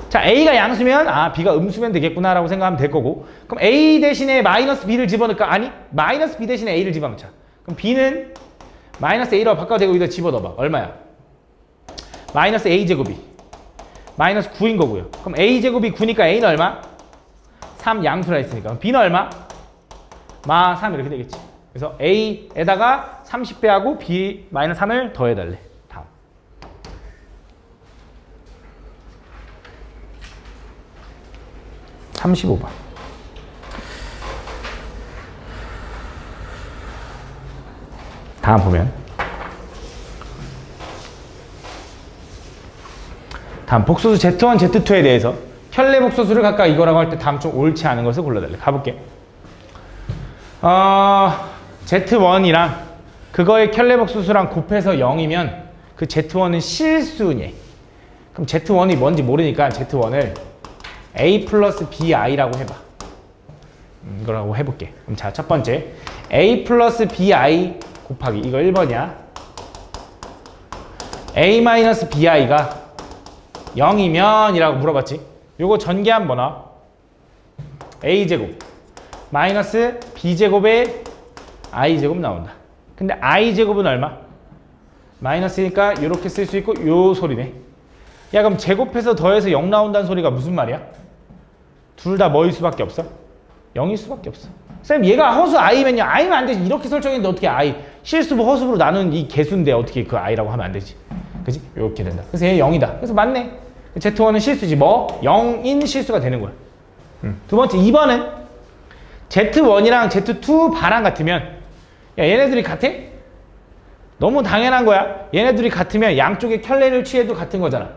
[SPEAKER 1] 자 A가 양수면 아 B가 음수면 되겠구나 라고 생각하면 될 거고. 그럼 A 대신에 마이너스 B를 집어넣을까? 아니 마이너스 B 대신에 A를 집어넣자. 그럼 B는 마이너스 A라고 바꿔도 되고 여기다 집어넣어봐. 얼마야? 마이너스 A제곱이 마이너스 9인 거고요. 그럼 A제곱이 9니까 A는 얼마? 3 양수라 했으니까. 그럼 B는 얼마? 마 3 이렇게 되겠지. 그래서 A에다가 30배하고 B 마이너스 3을 더해달래. 다음. 다음 35번. 다음 보면 다음 복소수 Z1, Z2에 대해서 켤레 복소수를 각각 이거라고 할 때 다음 좀 옳지 않은 것을 골라달래. 가볼게. Z1이랑 그거의 켤레 복소수랑 곱해서 0이면 그 Z1은 실수니. 그럼 Z1이 뭔지 모르니까 Z1을 A 플러스 BI라고 해봐. 이거라고 해볼게. 그럼 자, 첫 번째 A 플러스 BI 곱하기 이거 1번이야. A 마이너스 BI가 0이면 이라고 물어봤지. 요거 전개 한번 와. A제곱 마이너스 B제곱에 I제곱 나온다. 근데 I제곱은 얼마? 마이너스니까 이렇게 쓸 수 있고 요 소리네. 야 그럼 제곱해서 더해서 0 나온다는 소리가 무슨 말이야? 둘 다 뭐일 수밖에 없어? 0일 수밖에 없어. 쌤 얘가 허수 I면요. I면 안 되지. 이렇게 설정했는데 어떻게 I 실수부 허수부로 나눈 이 개수인데 어떻게 그 I라고 하면 안 되지. 그지? 이렇게 된다. 그래서 얘 0이다. 그래서 맞네. Z1은 실수지. 뭐? 0인 실수가 되는 거야. 두 번째 2번은 Z1이랑 Z2 바랑 같으면 야 얘네들이 같아? 너무 당연한 거야. 얘네들이 같으면 양쪽에 켤레를 취해도 같은 거잖아.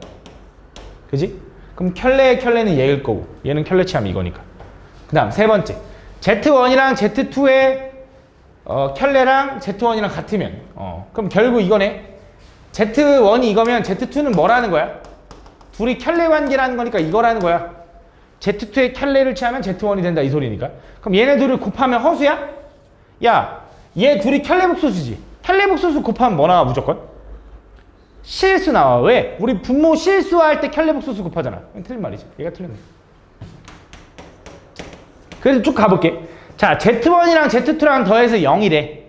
[SPEAKER 1] 그지? 그럼 켤레는 얘일 거고 얘는 켤레 취하면 이거니까. 그 다음 세 번째 Z1이랑 Z2의 켤레랑 Z1이랑 같으면 그럼 결국 이거네. Z1이 이거면 Z2는 뭐라는 거야? 둘이 켤레 관계라는 거니까 이거라는 거야. Z2의 켤레를 취하면 Z1이 된다 이 소리니까. 그럼 얘네 둘을 곱하면 허수야? 야, 얘 둘이 켤레 복소수지. 켤레 복소수 곱하면 뭐 나와 무조건? 실수 나와. 왜? 우리 분모 실수할 때 켤레 복소수 곱하잖아. 틀린 말이지. 얘가 틀렸네. 그래서 쭉 가볼게. 자, Z1이랑 Z2랑 더해서 0이래.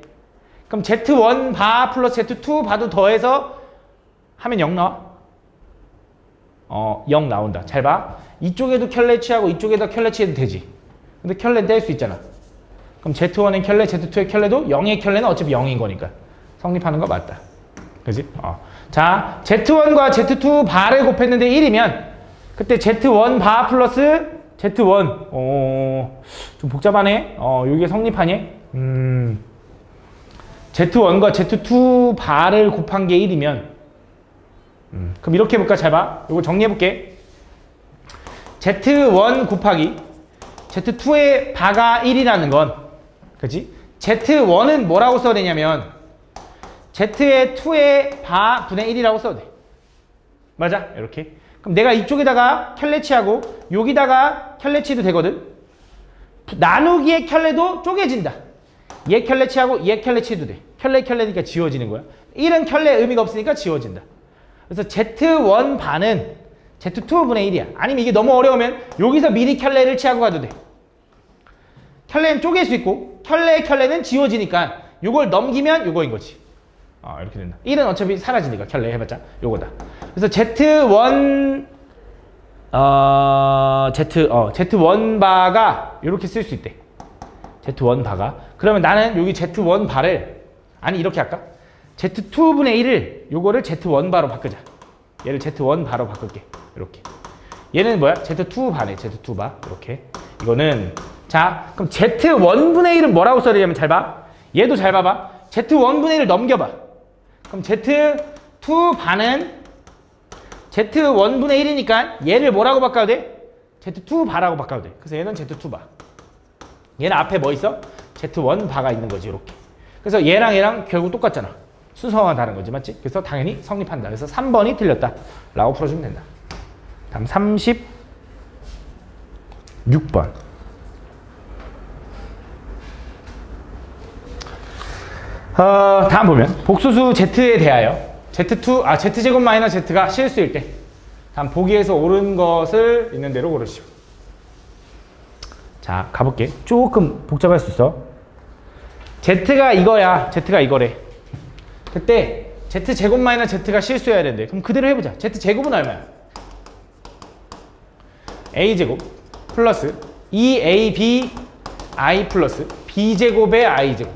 [SPEAKER 1] 그럼 Z1 바 플러스 Z2 바도 더해서 하면 0 나와? 0 나온다. 잘 봐. 이쪽에도 켤레 취하고 이쪽에다 켤레 취해도 되지. 근데 켤레 뗄 수 있잖아. 그럼 Z1의 켤레, Z2의 켤레도 0의 켤레는 어차피 0인 거니까 성립하는 거 맞다. 그지? 자, Z1과 Z2 바를 곱했는데 1이면 그때 Z1 바 플러스 Z1 좀 복잡하네. 이게 성립하니? Z1과 Z2 바를 곱한 게 1이면 그럼 이렇게 해볼까? 잘 봐. 이거 정리해볼게. Z1 곱하기 Z2의 바가 1이라는 건 그치? Z1은 뭐라고 써야 되냐면 Z의 2의 바 분의 1이라고 써도 돼. 맞아? 이렇게. 그럼 내가 이쪽에다가 켤레치하고 여기다가 켤레치도 되거든. 나누기의 켤레도 쪼개진다. 얘 켤레치하고 얘 켤레치도 돼. 켤레니까 지워지는 거야. 1은 켤레 의미가 없으니까 지워진다. 그래서 Z1 반은 Z2분의 1이야. 아니면 이게 너무 어려우면 여기서 미리 켤레를 취하고 가도 돼. 켤레는 쪼갤 수 있고 켤레는 지워지니까 요걸 넘기면 요거인 거지. 이렇게 된다. 1은 어차피 사라지니까 켤레 해봤자 요거다. 그래서 Z1 Z1 바가 이렇게 쓸 수 있대. Z1 바가. 그러면 나는 여기 Z1 바를 아니 이렇게 할까? Z2분의 1을 요거를 Z1 바로 바꾸자. 얘를 Z1 바로 바꿀게. 이렇게. 얘는 뭐야? Z2 바네. Z2 바. 이렇게. 이거는 자, 그럼 Z1분의 1은 뭐라고 써야 되냐면 잘 봐. 얘도 잘 봐봐. Z1분의 1을 넘겨봐. 그럼 Z2 바는 Z1분의 1이니까 얘를 뭐라고 바꿔도 돼? Z2 바라고 바꿔도 돼. 그래서 얘는 Z2 바. 얘는 앞에 뭐 있어? Z1 바가 있는 거지. 이렇게. 그래서 얘랑 결국 똑같잖아. 순서가 다른 거지. 맞지? 그래서 당연히 성립한다. 그래서 3번이 틀렸다. 라고 풀어주면 된다. 다음 36번. 다음 보면 복소수 Z에 대하여 Z제곱 마이너스 Z가 실수일 때 다음 보기에서 옳은 것을 있는 대로 고르시오. 자, 가볼게. 조금 복잡할 수 있어. Z가 이거야. Z가 이거래. 그때 Z제곱 마이너스 Z가 실수여야 되는데 그럼 그대로 해보자. Z제곱은 얼마야? A제곱 플러스 2AB I 플러스 B제곱의 I제곱.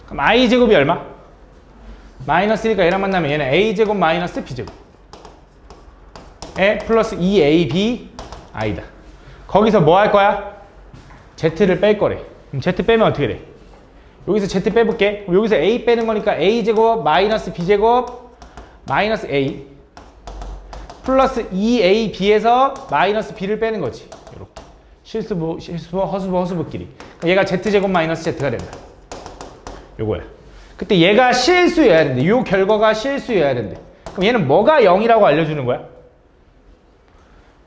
[SPEAKER 1] 그럼 I제곱이 얼마? 마이너스니까 얘랑 만나면 얘는 A제곱 마이너스 B제곱 에 플러스 2AB I다. 거기서 뭐 할 거야? Z를 뺄 거래. 그럼 Z 빼면 어떻게 돼? 여기서 Z 빼볼게. 그럼 여기서 A 빼는 거니까 A제곱 마이너스 B제곱 마이너스 A 플러스 2AB에서 마이너스 B를 빼는 거지. 이렇게. 실수부, 허수부끼리. 얘가 Z제곱 마이너스 Z가 된다. 요거야. 그때 얘가 실수여야 된대. 요 결과가 실수여야 된대. 그럼 얘는 뭐가 0이라고 알려주는 거야?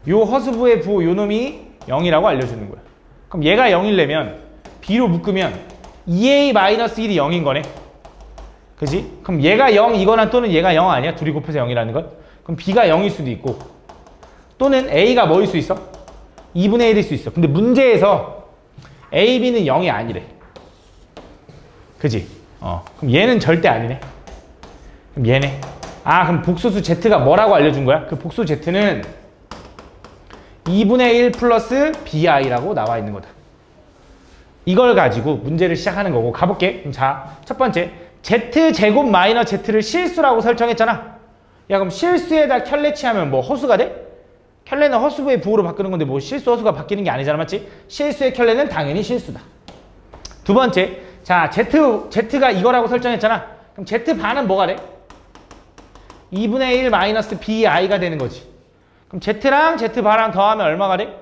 [SPEAKER 1] 요 허수부의 부, 요 놈이 0이라고 알려주는 거야. 그럼 얘가 0이려면 B로 묶으면 2A-1이 0인 거네. 그지? 그럼 얘가 0 이거나 또는 얘가 0 아니야? 둘이 곱해서 0이라는 건? 그럼 B가 0일 수도 있고 또는 A가 뭐일 수 있어? 2분의 1일 수 있어. 근데 문제에서 A, B는 0이 아니래. 그지? 그럼 얘는 절대 아니네. 그럼 얘네. 그럼 복소수 Z가 뭐라고 알려준 거야? 그 복수 Z는 2분의 1 플러스 BI라고 나와 있는 거다. 이걸 가지고 문제를 시작하는 거고 가볼게. 그럼 자, 첫 번째 Z제곱 마이너스 Z를 실수라고 설정했잖아. 야, 그럼 실수에다 켤레치 하면 뭐 허수가 돼? 켤레는 허수부의 부호로 바꾸는 건데 뭐 실수 허수가 바뀌는 게 아니잖아. 맞지? 실수의 켤레는 당연히 실수다. 두 번째, 자, Z가 이거라고 설정했잖아. 그럼 Z반은 뭐가 돼? 2분의 1 마이너스 BI가 되는 거지. 그럼 Z랑 Z반랑 더하면 얼마가 돼?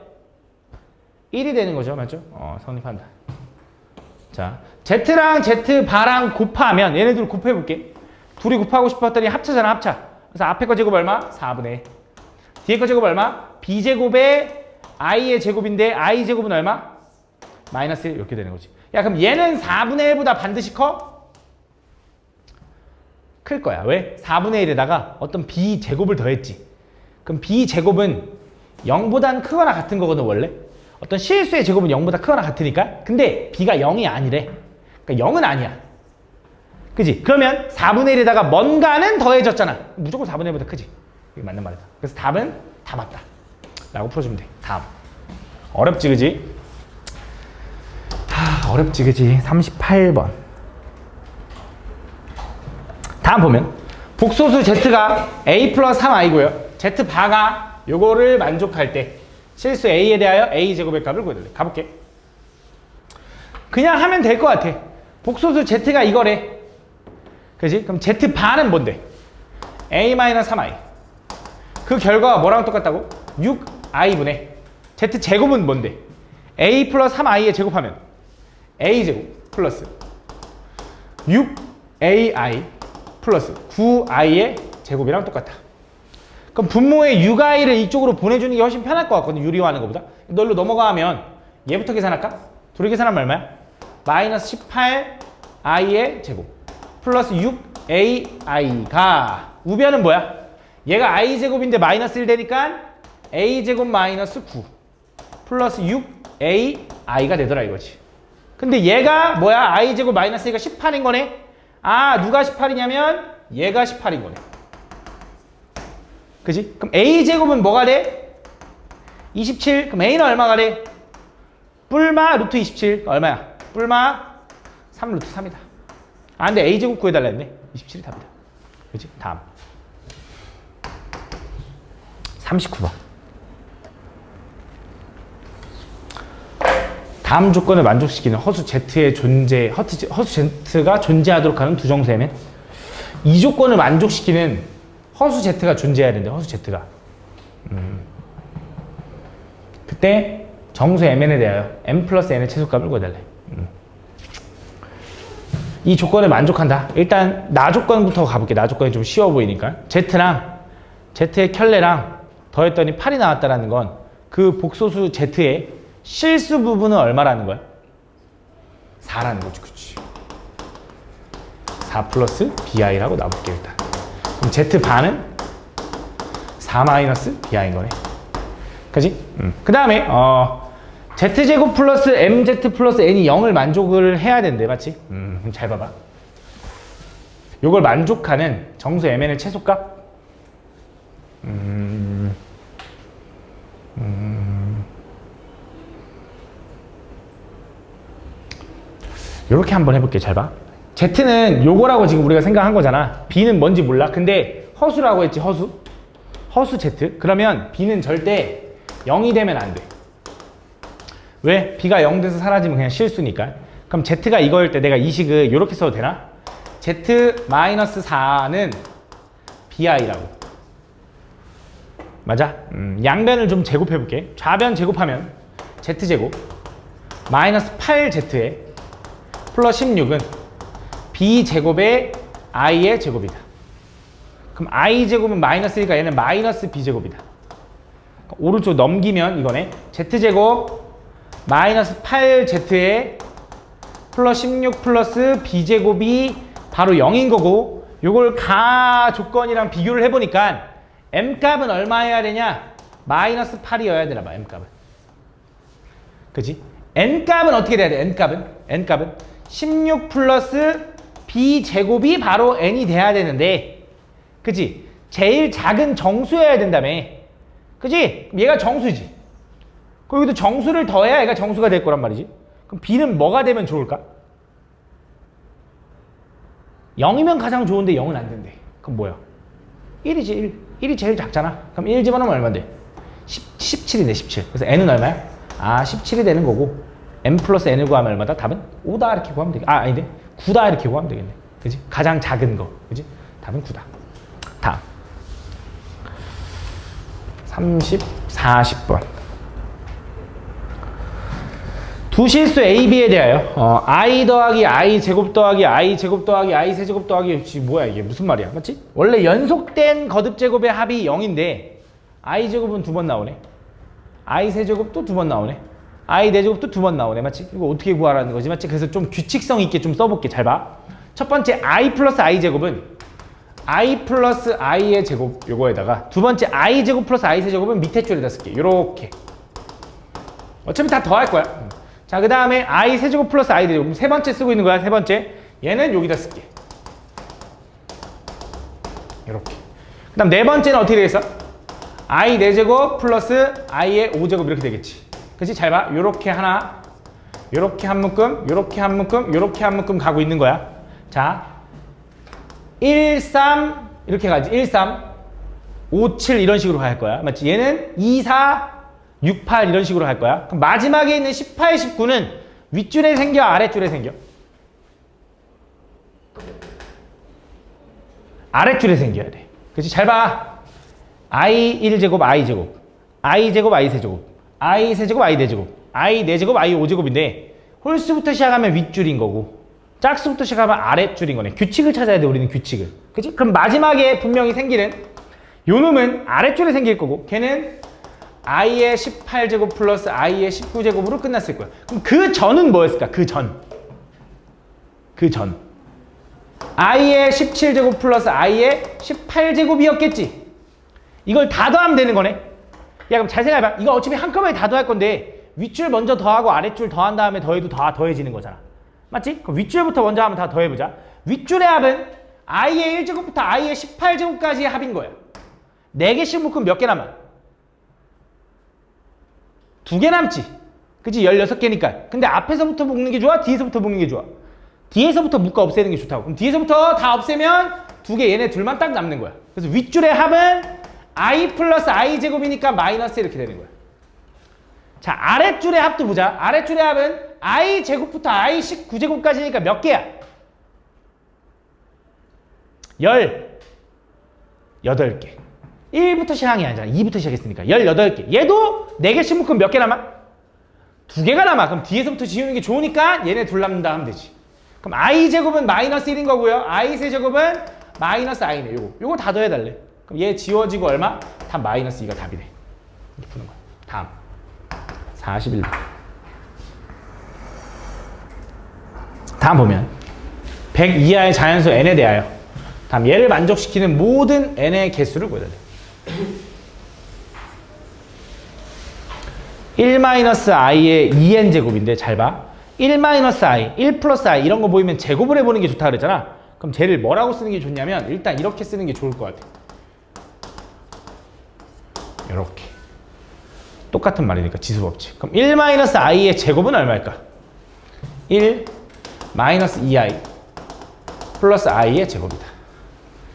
[SPEAKER 1] 1이 되는 거죠. 맞죠? 성립한다. 자, Z랑 Z반랑 곱하면 얘네들 곱해볼게. 둘이 곱하고 싶었더니 합차잖아. 합차. 그래서 앞에 거 제곱 얼마? 4분의 1. 뒤에 거 제곱 얼마? B제곱에 I의 제곱인데 I제곱은 얼마? 마이너스 1 이렇게 되는 거지. 야, 그럼 얘는 4분의 1보다 반드시 커? 클 거야. 왜? 4분의 1에다가 어떤 B제곱을 더했지. 그럼 B제곱은 0보단 크거나 같은 거거든 원래. 어떤 실수의 제곱은 0보다 크거나 같으니까. 근데 B가 0이 아니래. 그러니까 0은 아니야. 그지? 그러면 4분의 1에다가 뭔가는 더해졌잖아. 무조건 4분의 1보다 크지. 이게 맞는 말이다. 그래서 답은 다 맞다. 라고 풀어주면 돼. 다음. 어렵지, 그지? 어렵지, 그지? 38번. 다음 보면 복소수 z가 a 플러스 3i고요. z바가 요거를 만족할 때 실수 a에 대하여 a제곱의 값을 구해달래. 가볼게. 그냥 하면 될 것 같아. 복소수 z가 이거래. 그지? 그럼 z바는 뭔데? a-3i. 그 결과가 뭐랑 똑같다고? 6i분의 z제곱은 뭔데? a 플러스 3i에 제곱하면 a제곱 플러스 6ai 플러스 9i의 제곱이랑 똑같아. 그럼 분모의 6i를 이쪽으로 보내주는 게 훨씬 편할 것 같거든. 유리화하는 것보다. 널로 넘어가면 얘부터 계산할까? 둘이 계산하면 얼마야? 마이너스 18i의 제곱 플러스 6ai가 우변은 뭐야? 얘가 i제곱인데 마이너스 1 되니까 a제곱 마이너스 9 플러스 6ai가 되더라 이거지. 근데 얘가 뭐야? i제곱 마이너스 1가 18인 거네? 아, 누가 18이냐면 얘가 18인 거네. 그지? 그럼 a제곱은 뭐가 돼? 27. 그럼 a는 얼마가 돼? 뿔마 루트 27. 얼마야? 뿔마 3 루트 3이다. 아, 근데 a제곱 구해달라 했네. 27이 답이다. 그지? 다음 39번. 다음 조건을 만족시키는 허수 Z의 존재, 허수 Z가 존재하도록 하는 두 정수 M은 이 조건을 만족시키는 허수 Z가 존재해야 되는데, 허수 Z가. 그때 정수 Mn에 대하여 M 플러스 N의 최소값을 구해달래. 이 조건을 만족한다. 일단 나 조건부터 가볼게. 나 조건이 좀 쉬워 보이니까. Z랑 Z의 켤레랑 더했더니 8이 나왔다는 건 그 복소수 Z의 실수 부분은 얼마라는 거야? 4라는 거지. 그치? 4 플러스 bi라고 놔볼게 일단. 그럼 z바는 4 마이너스 bi인 거네. 그지? 그 다음에 z제곱 플러스 mz 플러스 n이 0을 만족을 해야 된대. 맞지? 그럼 잘 봐봐. 요걸 만족하는 정수 mn의 최소값? 요렇게 한번 해볼게. 잘 봐. Z는 요거라고 지금 우리가 생각한 거잖아. B는 뭔지 몰라. 근데 허수라고 했지. 허수. 허수 Z. 그러면 B는 절대 0이 되면 안 돼. 왜? B가 0 돼서 사라지면 그냥 실수니까. 그럼 Z가 이거일 때 내가 이 식을 요렇게 써도 되나? Z-4는 BI라고. 맞아? 양변을 좀 제곱해볼게. 좌변 제곱하면 Z제곱 마이너스 8Z에 플러스 16은 b제곱의 i의 제곱이다. 그럼 i제곱은 마이너스 1이니까 얘는 마이너스 b제곱이다. 오른쪽 넘기면 이거네. z제곱 마이너스 8z의 플러스 16 플러스 b제곱이 바로 0인 거고, 요걸 가 조건이랑 비교를 해보니까 m값은 얼마여야 되냐? 마이너스 8이어야 되나 봐. m값은. 그치? n값은 어떻게 돼야 돼? n값은 16 플러스 b제곱이 바로 n이 돼야 되는데, 그치? 제일 작은 정수여야 된다며. 그치? 얘가 정수지. 그럼 여기도 정수를 더해야 얘가 정수가 될 거란 말이지. 그럼 b는 뭐가 되면 좋을까? 0이면 가장 좋은데 0은 안 된대. 그럼 뭐야? 1이지. 1. 1이 제일 작잖아. 그럼 1 집어넣으면 얼마인데? 17이네. 17. 그래서 n은 얼마야? 아, 17이 되는 거고, m 플러스 n을 구하면 얼마다? 답은 5다 이렇게 구하면 되겠네. 아, 아닌데? 9다 이렇게 구하면 되겠네. 그지? 가장 작은 거. 그지? 답은 9다. 다음 40번. 두 실수 A, B에 대하여 I 더하기 I 제곱 더하기 I 제곱 더하기 I 세제곱 더하기 뭐야 이게 무슨 말이야. 맞지? 원래 연속된 거듭 제곱의 합이 0인데 I 제곱은 2번 나오네. I 세제곱도 2번 나오네. I 4제곱도 2번 나오네. 맞지? 이거 어떻게 구하라는 거지? 맞지? 그래서 좀 규칙성 있게 좀 써볼게. 잘 봐. 첫 번째 I 플러스 I 제곱은 I 플러스 I의 제곱 요거에다가, 두 번째 I 제곱 플러스 I 세제곱은 밑에 줄에다 쓸게. 요렇게. 어차피 다 더할 거야. 자, 그 다음에 I 세제곱 플러스 I 제곱. 세 번째 쓰고 있는 거야. 세 번째. 얘는 여기다 쓸게. 요렇게. 그 다음 네 번째는 어떻게 되겠어? I 4제곱 플러스 I의 5제곱 이렇게 되겠지. 그치? 잘 봐. 요렇게 하나, 요렇게 한 묶음, 요렇게 한 묶음, 요렇게 한 묶음 가고 있는 거야. 자, 1, 3 이렇게 가지. 1, 3, 5, 7 이런 식으로 갈 거야. 맞지? 얘는 2, 4, 6, 8 이런 식으로 갈 거야. 그럼 마지막에 있는 18, 19는 윗줄에 생겨, 아랫줄에 생겨? 아랫줄에 생겨야 돼. 그치? 잘 봐. i 1제곱, i제곱, i제곱, i 세제곱, i 세제곱, i 4제곱, i 4제곱, i 5제곱인데 홀수부터 시작하면 윗줄인 거고 짝수부터 시작하면 아랫줄인 거네. 규칙을 찾아야 돼, 우리는 규칙을. 그치? 그럼 마지막에 분명히 생기는 요 놈은 아랫줄에 생길 거고 걔는 i의 18제곱 플러스 i의 19제곱으로 끝났을 거야. 그럼 그 전은 뭐였을까? 그 전. i의 17제곱 플러스 i의 18제곱이었겠지. 이걸 다 더하면 되는 거네. 야, 그럼 잘 생각해봐. 이거 어차피 한꺼번에 다 더할 건데 윗줄 먼저 더하고 아랫줄 더한 다음에 더해도 다 더해지는 거잖아. 맞지? 그럼 윗줄부터 먼저 하면 다 더해보자. 윗줄의 합은 i의 1제곱부터 i의 18제곱까지의 합인 거야. 4개씩 묶으면 몇 개 남아? 2개 남지. 그치? 16개니까. 근데 앞에서부터 묶는 게 좋아? 뒤에서부터 묶는 게 좋아? 뒤에서부터 묶어 없애는 게 좋다고. 그럼 뒤에서부터 다 없애면 2개, 얘네 둘만 딱 남는 거야. 그래서 윗줄의 합은 i 플러스 i 제곱이니까 마이너스 이렇게 되는 거야. 자, 아랫줄의 합도 보자. 아랫줄의 합은 i 제곱부터 i 19제곱까지니까 몇 개야? 18개. 1부터 시작이 아니잖아. 2부터 시작했으니까 18개. 얘도 4개씩 묶으면 몇 개 남아? 2개가 남아. 그럼 뒤에서부터 지우는 게 좋으니까 얘네 둘 남는다 하면 되지. 그럼 i제곱은 마이너스 1인 거고요. i 세제곱은 마이너스 i네. 요거 다 더해달래. 그럼 얘 지워지고 얼마? 다 마이너스 2가 답이네. 이렇게 푸는 거야. 다음 41번. 다음 보면 100 이하의 자연수 n에 대하여 다음 얘를 만족시키는 모든 n의 개수를 구해달래. 1-i의 2n제곱인데 잘 봐. 1-i, 1 플러스 i 이런 거 보이면 제곱을 해보는 게 좋다 그랬잖아. 그럼 쟤를 뭐라고 쓰는 게 좋냐면 일단 이렇게 쓰는 게 좋을 것 같아. 이렇게. 똑같은 말이니까 지수법칙. 그럼 1-i의 제곱은 얼마일까? 1 마이너스 2i 플러스 i의 제곱이다.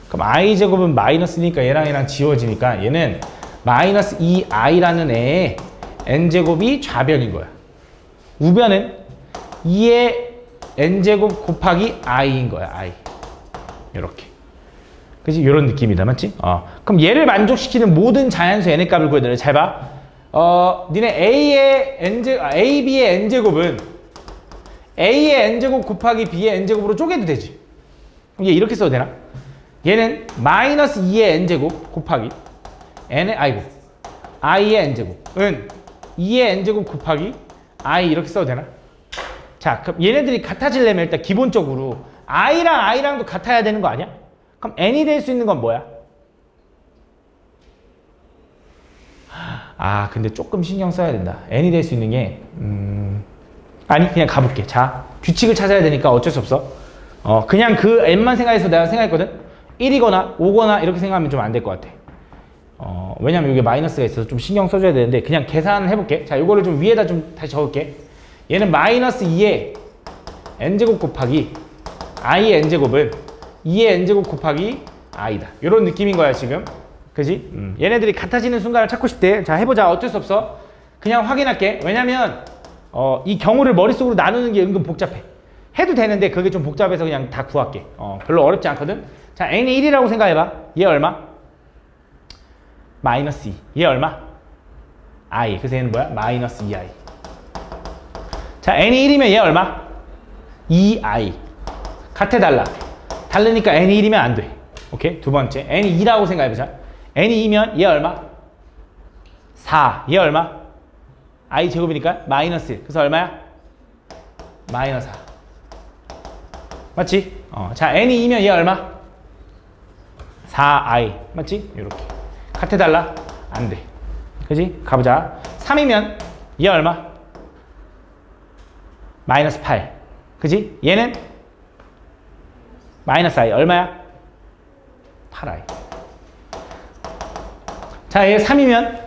[SPEAKER 1] 그럼 i제곱은 마이너스니까 얘랑 지워지니까 얘는 마이너스 2i라는 애의 n제곱이 좌변인 거야. 우변은 2의 n제곱 곱하기 i인 거야. i. 이렇게. 그치? 이런 느낌이다. 맞지? 그럼 얘를 만족시키는 모든 자연수 n의 값을 구해야 돼. 잘 봐. 니네 a, b의 n제곱은 a의 n제곱 곱하기 b의 n제곱으로 쪼개도 되지. 그럼 얘 이렇게 써도 되나? 얘는 마이너스 2의 n제곱 곱하기 i의 n제곱은 2의 n제곱 곱하기 i 이렇게 써도 되나? 자, 그럼 얘네들이 같아지려면 일단 기본적으로 i랑도 같아야 되는 거 아니야? 그럼 n이 될 수 있는 건 뭐야? 근데 조금 신경 써야 된다. n이 될 수 있는 게 아니 그냥 가볼게. 자, 규칙을 찾아야 되니까 어쩔 수 없어. 그냥 그 n만 생각해서 내가 생각했거든. 1이거나 5거나 이렇게 생각하면 좀 안 될 것 같아. 왜냐면 여기 마이너스가 있어서 좀 신경 써줘야 되는데 그냥 계산을 해볼게. 자, 이거를 좀 위에다 좀 다시 적을게. 얘는 마이너스 2의 n제곱 곱하기 i의 n제곱은 2의 n제곱 곱하기 i다. 이런 느낌인 거야 지금. 그지? 얘네들이 같아지는 순간을 찾고 싶대. 자, 해보자. 어쩔 수 없어. 그냥 확인할게. 왜냐면 이 경우를 머릿속으로 나누는 게 은근 복잡해. 해도 되는데 그게 좀 복잡해서 그냥 다 구할게. 별로 어렵지 않거든. 자, n이 1이라고 생각해봐. 얘 얼마? 마이너스 2. 얘 얼마? i. 그래서 얘는 뭐야? 마이너스 2i. 자, n이 1이면 얘 얼마? 2i. 같아 달라. 다르니까 n이 1이면 안 돼. 오케이? 두 번째. n이 2라고 생각해보자. n이 2면 얘 얼마? 4. 얘 얼마? i 제곱이니까 마이너스 1. 그래서 얼마야? 마이너스 4. 맞지? 자, n이 2면 얘 얼마? 4i. 맞지? 이렇게. 같아 달라? 안 돼. 그지? 가보자. 3이면 얘 얼마? 마이너스 8. 그지? 얘는 마이너스 i. 얼마야? 8i. 자, 얘 3이면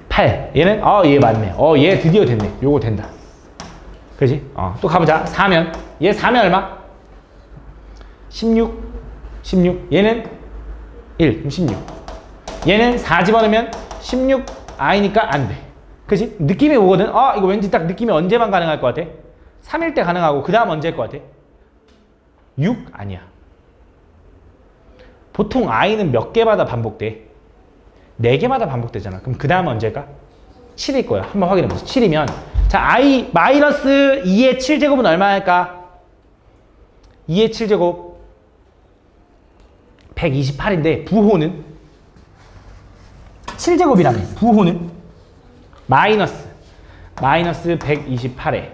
[SPEAKER 1] 8. 얘는 얘 맞네. 얘 드디어 됐네. 요거 된다. 그지? 또 가보자. 4면 얘 4면 얼마? 16, 16. 얘는 1, 그럼 16. 얘는 4 집어넣으면 16i니까 안 돼. 그치? 느낌이 오거든? 이거 왠지 딱 느낌이 언제만 가능할 것 같아? 3일 때 가능하고 그 다음 언제일 것 같아? 6? 아니야. 보통 i는 몇 개마다 반복돼? 4개마다 반복되잖아. 그럼 그 다음은 언제일까? 7일 거야. 한번 확인해보세요. 7이면 자, i 마이너스 2의 7제곱은 얼마일까? 2의 7제곱 128인데 부호는 7제곱이라며. 부호는 마이너스 128에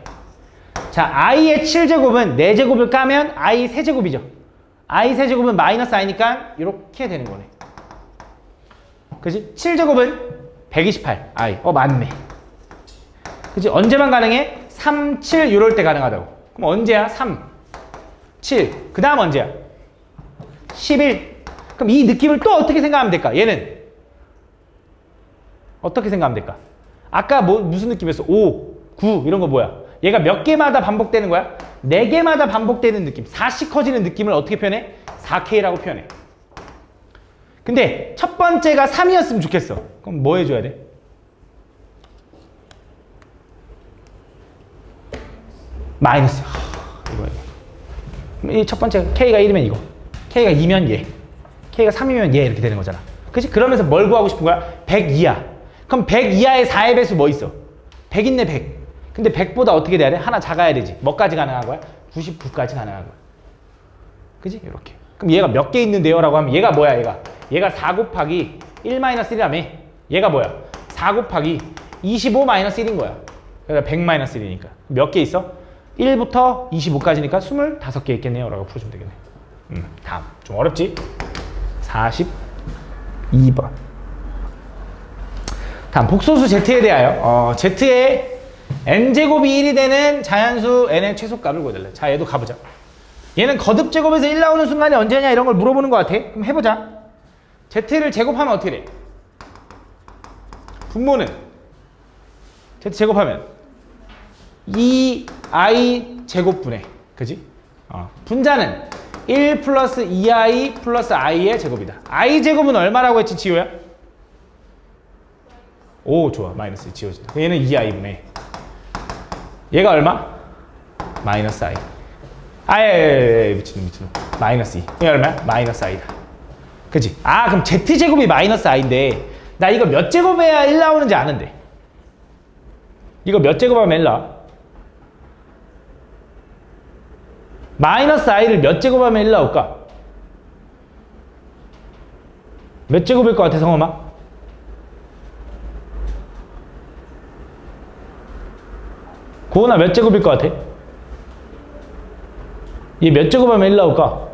[SPEAKER 1] 자, i의 7제곱은 4제곱을 까면 i 세제곱이죠. i 세제곱은 마이너스 i니까 이렇게 되는 거네. 그치? 7제곱은 128 i. 맞네. 그치? 언제만 가능해? 3, 7 이럴 때 가능하다고. 그럼 언제야? 3, 7. 그 다음 언제야? 11. 그럼 이 느낌을 또 어떻게 생각하면 될까? 얘는 어떻게 생각하면 될까? 아까 무슨 느낌이었어? 5, 9 이런 거 뭐야? 얘가 몇 개마다 반복되는 거야? 4개마다 반복되는 느낌. 4씩 커지는 느낌을 어떻게 표현해? 4K라고 표현해. 근데 첫 번째가 3이었으면 좋겠어. 그럼 뭐 해줘야 돼? 마이너스. 이거. 이 첫 번째 K가 1이면 이거. K가 2면 얘. K가 3이면 얘 이렇게 되는 거잖아. 그치? 그러면서 뭘 구하고 싶은 거야? 100 이하. 그럼 100 이하의 4의 배수 뭐 있어? 100 있네 100. 근데 100보다 어떻게 돼야 돼? 하나 작아야 되지. 뭐까지 가능한 거야? 99까지 가능한 거야. 그지? 이렇게. 그럼 얘가 몇 개 있는데요? 라고 하면 얘가 뭐야 얘가 4 곱하기 1-1이라며. 얘가 뭐야? 4 곱하기 25-1인 거야. 그러니까 100-1이니까. 몇 개 있어? 1부터 25까지니까 25개 있겠네요. 라고 풀어주면 되겠네. 다음. 좀 어렵지? 42번. 다음. 복소수 Z에 대하여. Z의 n제곱이 1이 되는 자연수 n의 최소값을 구해달래. 자, 얘도 가보자. 얘는 거듭제곱에서 1 나오는 순간이 언제냐 이런 걸 물어보는 것 같아. 그럼 해보자. Z를 제곱하면 어떻게 돼? 분모는 Z 제곱하면 2i 제곱분의 그지? 분자는 1 플러스 2i 플러스 i의 제곱이다. i 제곱은 얼마라고 했지 지호야? 오 좋아. 마이너스 지워진다. 얘는 2i분의 얘가 얼마? 마이너스 i. 미친놈. 마이너스 2. 이게 얼마야? 마이너스 i다. 그치? 그럼 z제곱이 마이너스 i인데 나 이거 몇 제곱해야 1 나오는지 아는데. 이거 몇 제곱하면 1 나와? 마이너스 i를 몇 제곱하면 1 나올까? 몇 제곱일 것 같아 성엄아? 고은아 몇 제곱일 것 같아? 얘 몇 제곱하면 1 나올까?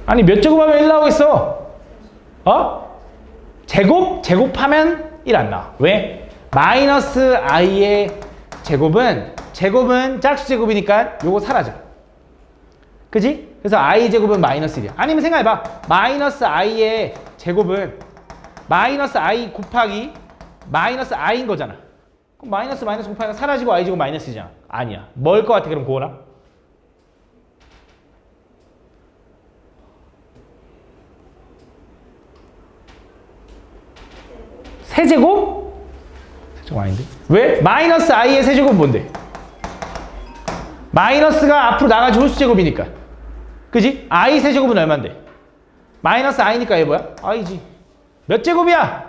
[SPEAKER 1] 아니 몇 제곱하면 1 나오겠어? 제곱하면 1 안 나와. 왜? 마이너스 i의 제곱은 짝수 제곱이니까 요거 사라져. 그지? 그래서 i 제곱은 마이너스 1이야. 아니면 생각해봐. 마이너스 i의 제곱은 마이너스 i 곱하기 마이너스 i인 거잖아. 그럼 마이너스 곱하기가 사라지고 i 제곱 마이너스잖아. 아니야. 뭘 것 같아 그럼 고은아? 세제곱? 세제곱 아닌데? 왜? 마이너스 i의 세제곱은 뭔데? 마이너스가 앞으로 나가지 홀수제곱이니까. 그지? i 세제곱은 얼만데? 마이너스 i니까 얘 뭐야? i지. 몇 제곱이야?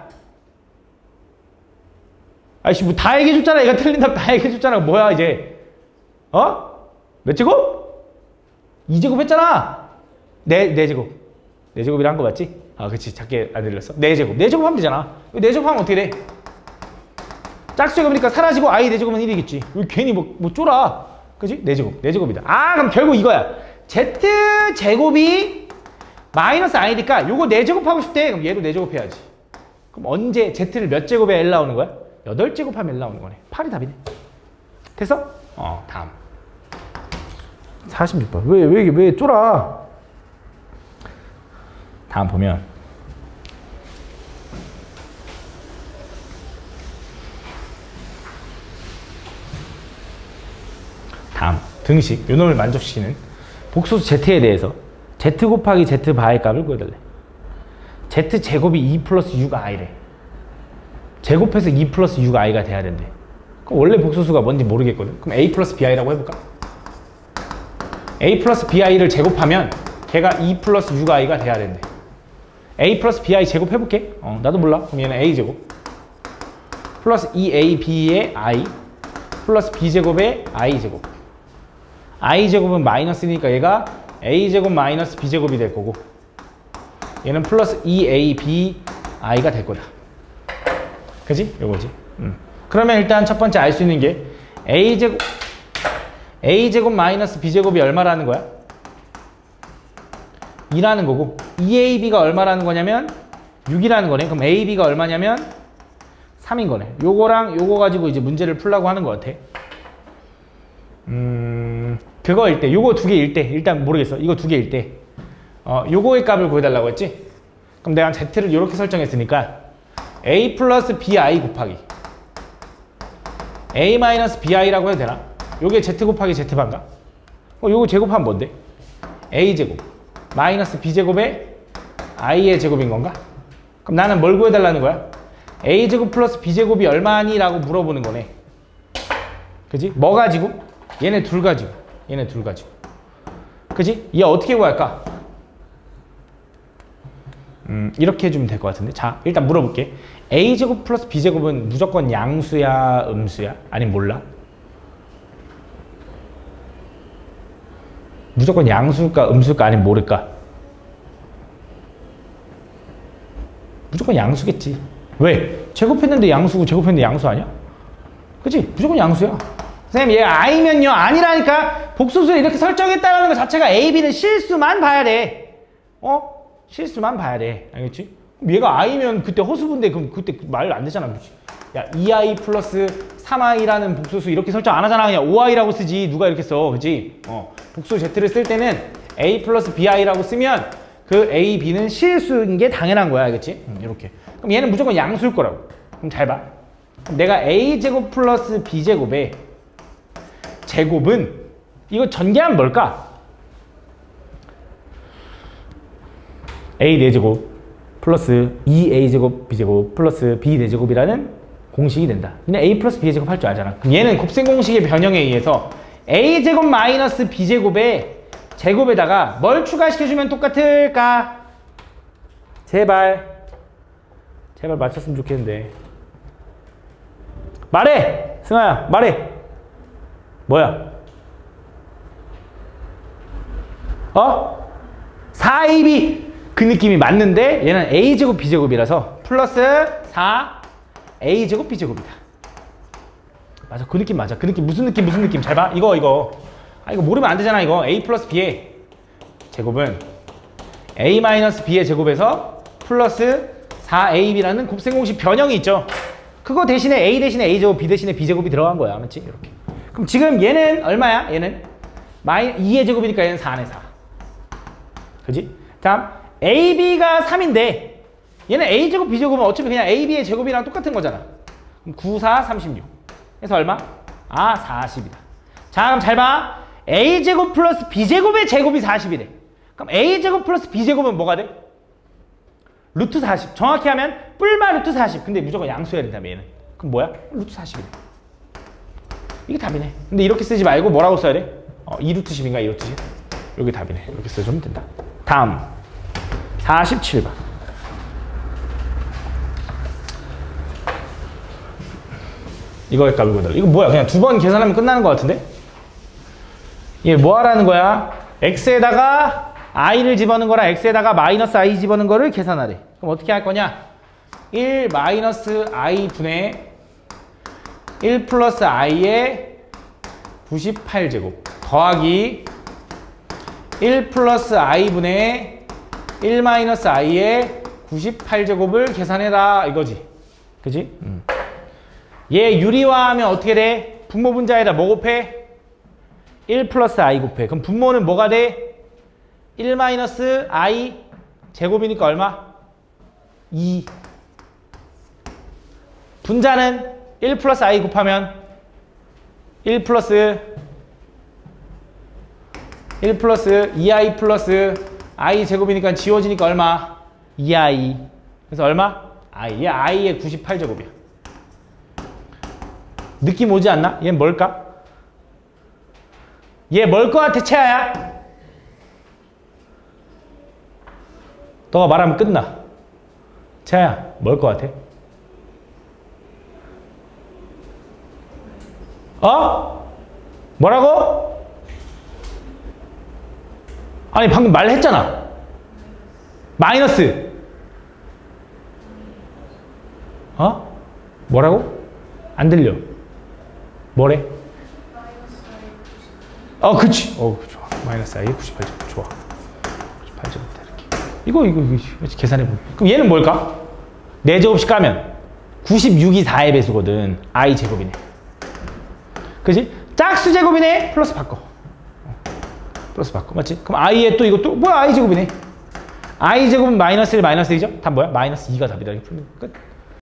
[SPEAKER 1] 아이씨 뭐 다 얘기해줬잖아. 얘가 틀린 답 다 얘기해줬잖아. 뭐야 이제? 몇 제곱? 2제곱 했잖아. 4제곱. 4제곱이라 한 거 맞지? 그치. 작게 안 들렸어. 4제곱. 4제곱 하면 되잖아. 4제곱 하면 어떻게 돼? 짝수제곱이니까 사라지고 i 4제곱은 1이겠지. 왜 괜히 뭐 쫄아. 그치? 4제곱. 4제곱이다. 그럼 결국 이거야. z제곱이 마이너스 i니까 요거 4제곱 하고 싶대. 그럼 얘도 4제곱 해야지. 그럼 언제 z를 몇 제곱에 1 나오는 거야? 8제곱 하면 1 나오는 거네. 8이 답이네. 됐어? 다음. 46번. 왜 쫄아? 다음 보면 다음 등식, 요 놈을 만족시키는 복소수 z에 대해서 z 곱하기 z 바의 값을 구해달래. z 제곱이 2 플러스 6i래. 제곱해서 2 플러스 6i가 돼야 된대. 그럼 원래 복소수가 뭔지 모르겠거든. 그럼 a 플러스 bi라고 해볼까? a 플러스 bi를 제곱하면 걔가 2 플러스 6i가 돼야 된대. a 플러스 bi 제곱해볼게. 나도 몰라. 그럼 얘는 a 제곱 플러스 2ab의 i 플러스 b제곱의 i제곱. i제곱은 마이너스니까 얘가 a제곱 마이너스 b제곱이 될 거고, 얘는 플러스 2abi가 될 거다. 그지? 요거지. 그러면 일단 첫 번째 알 수 있는 게 a제곱 마이너스 b제곱이 얼마라는 거야? 2라는 거고, 2ab가 얼마라는 거냐면 6이라는 거네. 그럼 ab가 얼마냐면 3인 거네. 요거랑 요거 가지고 이제 문제를 풀라고 하는 것 같아. 그거일 때, 요거 두 개일 때, 일단 모르겠어. 이거 두 개일 때, 요거의 값을 구해달라고 했지? 그럼 내가 z를 이렇게 설정했으니까 a 플러스 bi 곱하기 a 마이너스 bi라고 해도 되나? 요게 z 곱하기 z반가? 요거 제곱하면 뭔데? a 제곱 마이너스 b제곱의 i의 제곱인 건가? 그럼 나는 뭘 구해달라는 거야? a제곱 플러스 b제곱이 얼마니? 라고 물어보는 거네. 그지? 뭐 가지고? 얘네 둘 가지고. 얘네 둘 가지고. 그지? 얘 어떻게 구할까? 이렇게 해주면 될 것 같은데. 자, 일단 물어볼게. a제곱 플러스 b제곱은 무조건 양수야, 음수야? 아니면 몰라? 무조건 양수일까, 음수일까, 아니면 모를까? 무조건 양수겠지. 왜? 제곱했는데 양수고 제곱했는데 양수 아니야? 그치? 무조건 양수야. 선생님, 얘가 i면요, 아니라니까. 복소수를 이렇게 설정했다는 것 자체가 a, b는 실수만 봐야 돼. 실수만 봐야 돼. 알겠지? 그럼 얘가 i면 그때 허수분데, 그럼 그때 말 안 되잖아. 그치? 야, 2i 플러스 3i라는 복소수 이렇게 설정 안 하잖아. 그냥 5i라고 쓰지. 누가 이렇게 써. 그치? 복수 z를 쓸 때는 a 플러스 bi라고 쓰면 그 a, b는 실수인 게 당연한 거야. 알겠지? 이렇게. 그럼 얘는 무조건 양수일 거라고. 그럼 잘 봐. 그럼 내가 a제곱 플러스 b제곱의 제곱은, 이거 전개하면 뭘까? a 4제곱 플러스 2a제곱 b제곱 플러스 b 4제곱이라는 공식이 된다. 그냥 a 플러스 b제곱 할 줄 알잖아. 그럼 얘는 곱셈 공식의 변형에 의해서 a제곱 마이너스 b제곱의 제곱에다가 뭘 추가시켜주면 똑같을까? 제발 맞췄으면 좋겠는데. 말해! 승아야, 말해! 뭐야? 4ab! 그 느낌이 맞는데 얘는 a제곱 b제곱이라서 플러스 4a제곱 b제곱이다. 맞아, 그 느낌 맞아. 그 느낌. 무슨 느낌? 잘 봐. 이거 이거 모르면 안 되잖아. 이거 a 플러스 b의 제곱은 a 마이너스 b의 제곱에서 플러스 4ab라는 곱셈 공식 변형이 있죠. 그거 대신에 a 대신에 a제곱, b 대신에 b제곱이 들어간 거야. 맞지? 이렇게. 그럼 지금 얘는 얼마야? 얘는 2의 제곱이니까 얘는 4네, 4. 그지? 다음 ab가 3인데 얘는 a제곱, b제곱은 어차피 그냥 ab의 제곱이랑 똑같은 거잖아. 그럼 9, 4, 36. 그래서 얼마? 40이다. 자, 그럼 잘 봐. a제곱 플러스 b제곱의 제곱이 40이래. 그럼 a제곱 플러스 b제곱은 뭐가 돼? 루트 40. 정확히 하면 뿔마 루트 40. 근데 무조건 양수해야 된다며, 얘는. 그럼 뭐야? 루트 40이래. 이게 답이네. 근데 이렇게 쓰지 말고 뭐라고 써야 돼? 2루트 10인가 2루트 10? 여기 답이네. 이렇게 써주면 된다. 다음 47번. 이거의 값을 구해달라. 이거 뭐야? 그냥 두 번 계산하면 끝나는 것 같은데? 이게 뭐 하라는 거야? x에다가 i를 집어넣은 거랑 x에다가 마이너스 i 집어넣은 거를 계산하래. 그럼 어떻게 할 거냐? 1 마이너스 i 분의 1 플러스 i의 98제곱 더하기 1 플러스 i 분의 1 마이너스 i의 98제곱을 계산해라 이거지. 그지? 얘 유리화하면 어떻게 돼? 분모 분자에다 뭐 곱해? 1 플러스 i 곱해. 그럼 분모는 뭐가 돼? 1 마이너스 i 제곱이니까 얼마? 2. 분자는 1 플러스 i 곱하면 1 플러스 1 플러스 2i 플러스 i 제곱이니까 지워지니까 얼마? 2i. 그래서 얼마? i. 얘 i의 98제곱이야. 느낌 오지 않나? 얘 뭘까? 얘 뭘 것 같아, 채아야? 너가 말하면 끝나. 채아야, 뭘 것 같아? 어? 뭐라고? 아니 방금 말했잖아. 마이너스. 어? 뭐라고? 안 들려. 뭐래? 그치. 좋아. 마이너스 i의 98제곱. 좋아. 98제곱 이렇게. 이거 계산해보면. 그럼 얘는 뭘까? 4제곱씩 까면 96이 4의 배수거든. i 제곱이네. 그치? 짝수 제곱이네. 플러스 바꿔. 플러스 바꿔. 맞지? 그럼 i에 또 이것도 뭐야? i 제곱이네. i 제곱은 마이너스 1, 마이너스 2죠? 답 뭐야? 마이너스 2가 답이다. 이렇게 풀면 끝.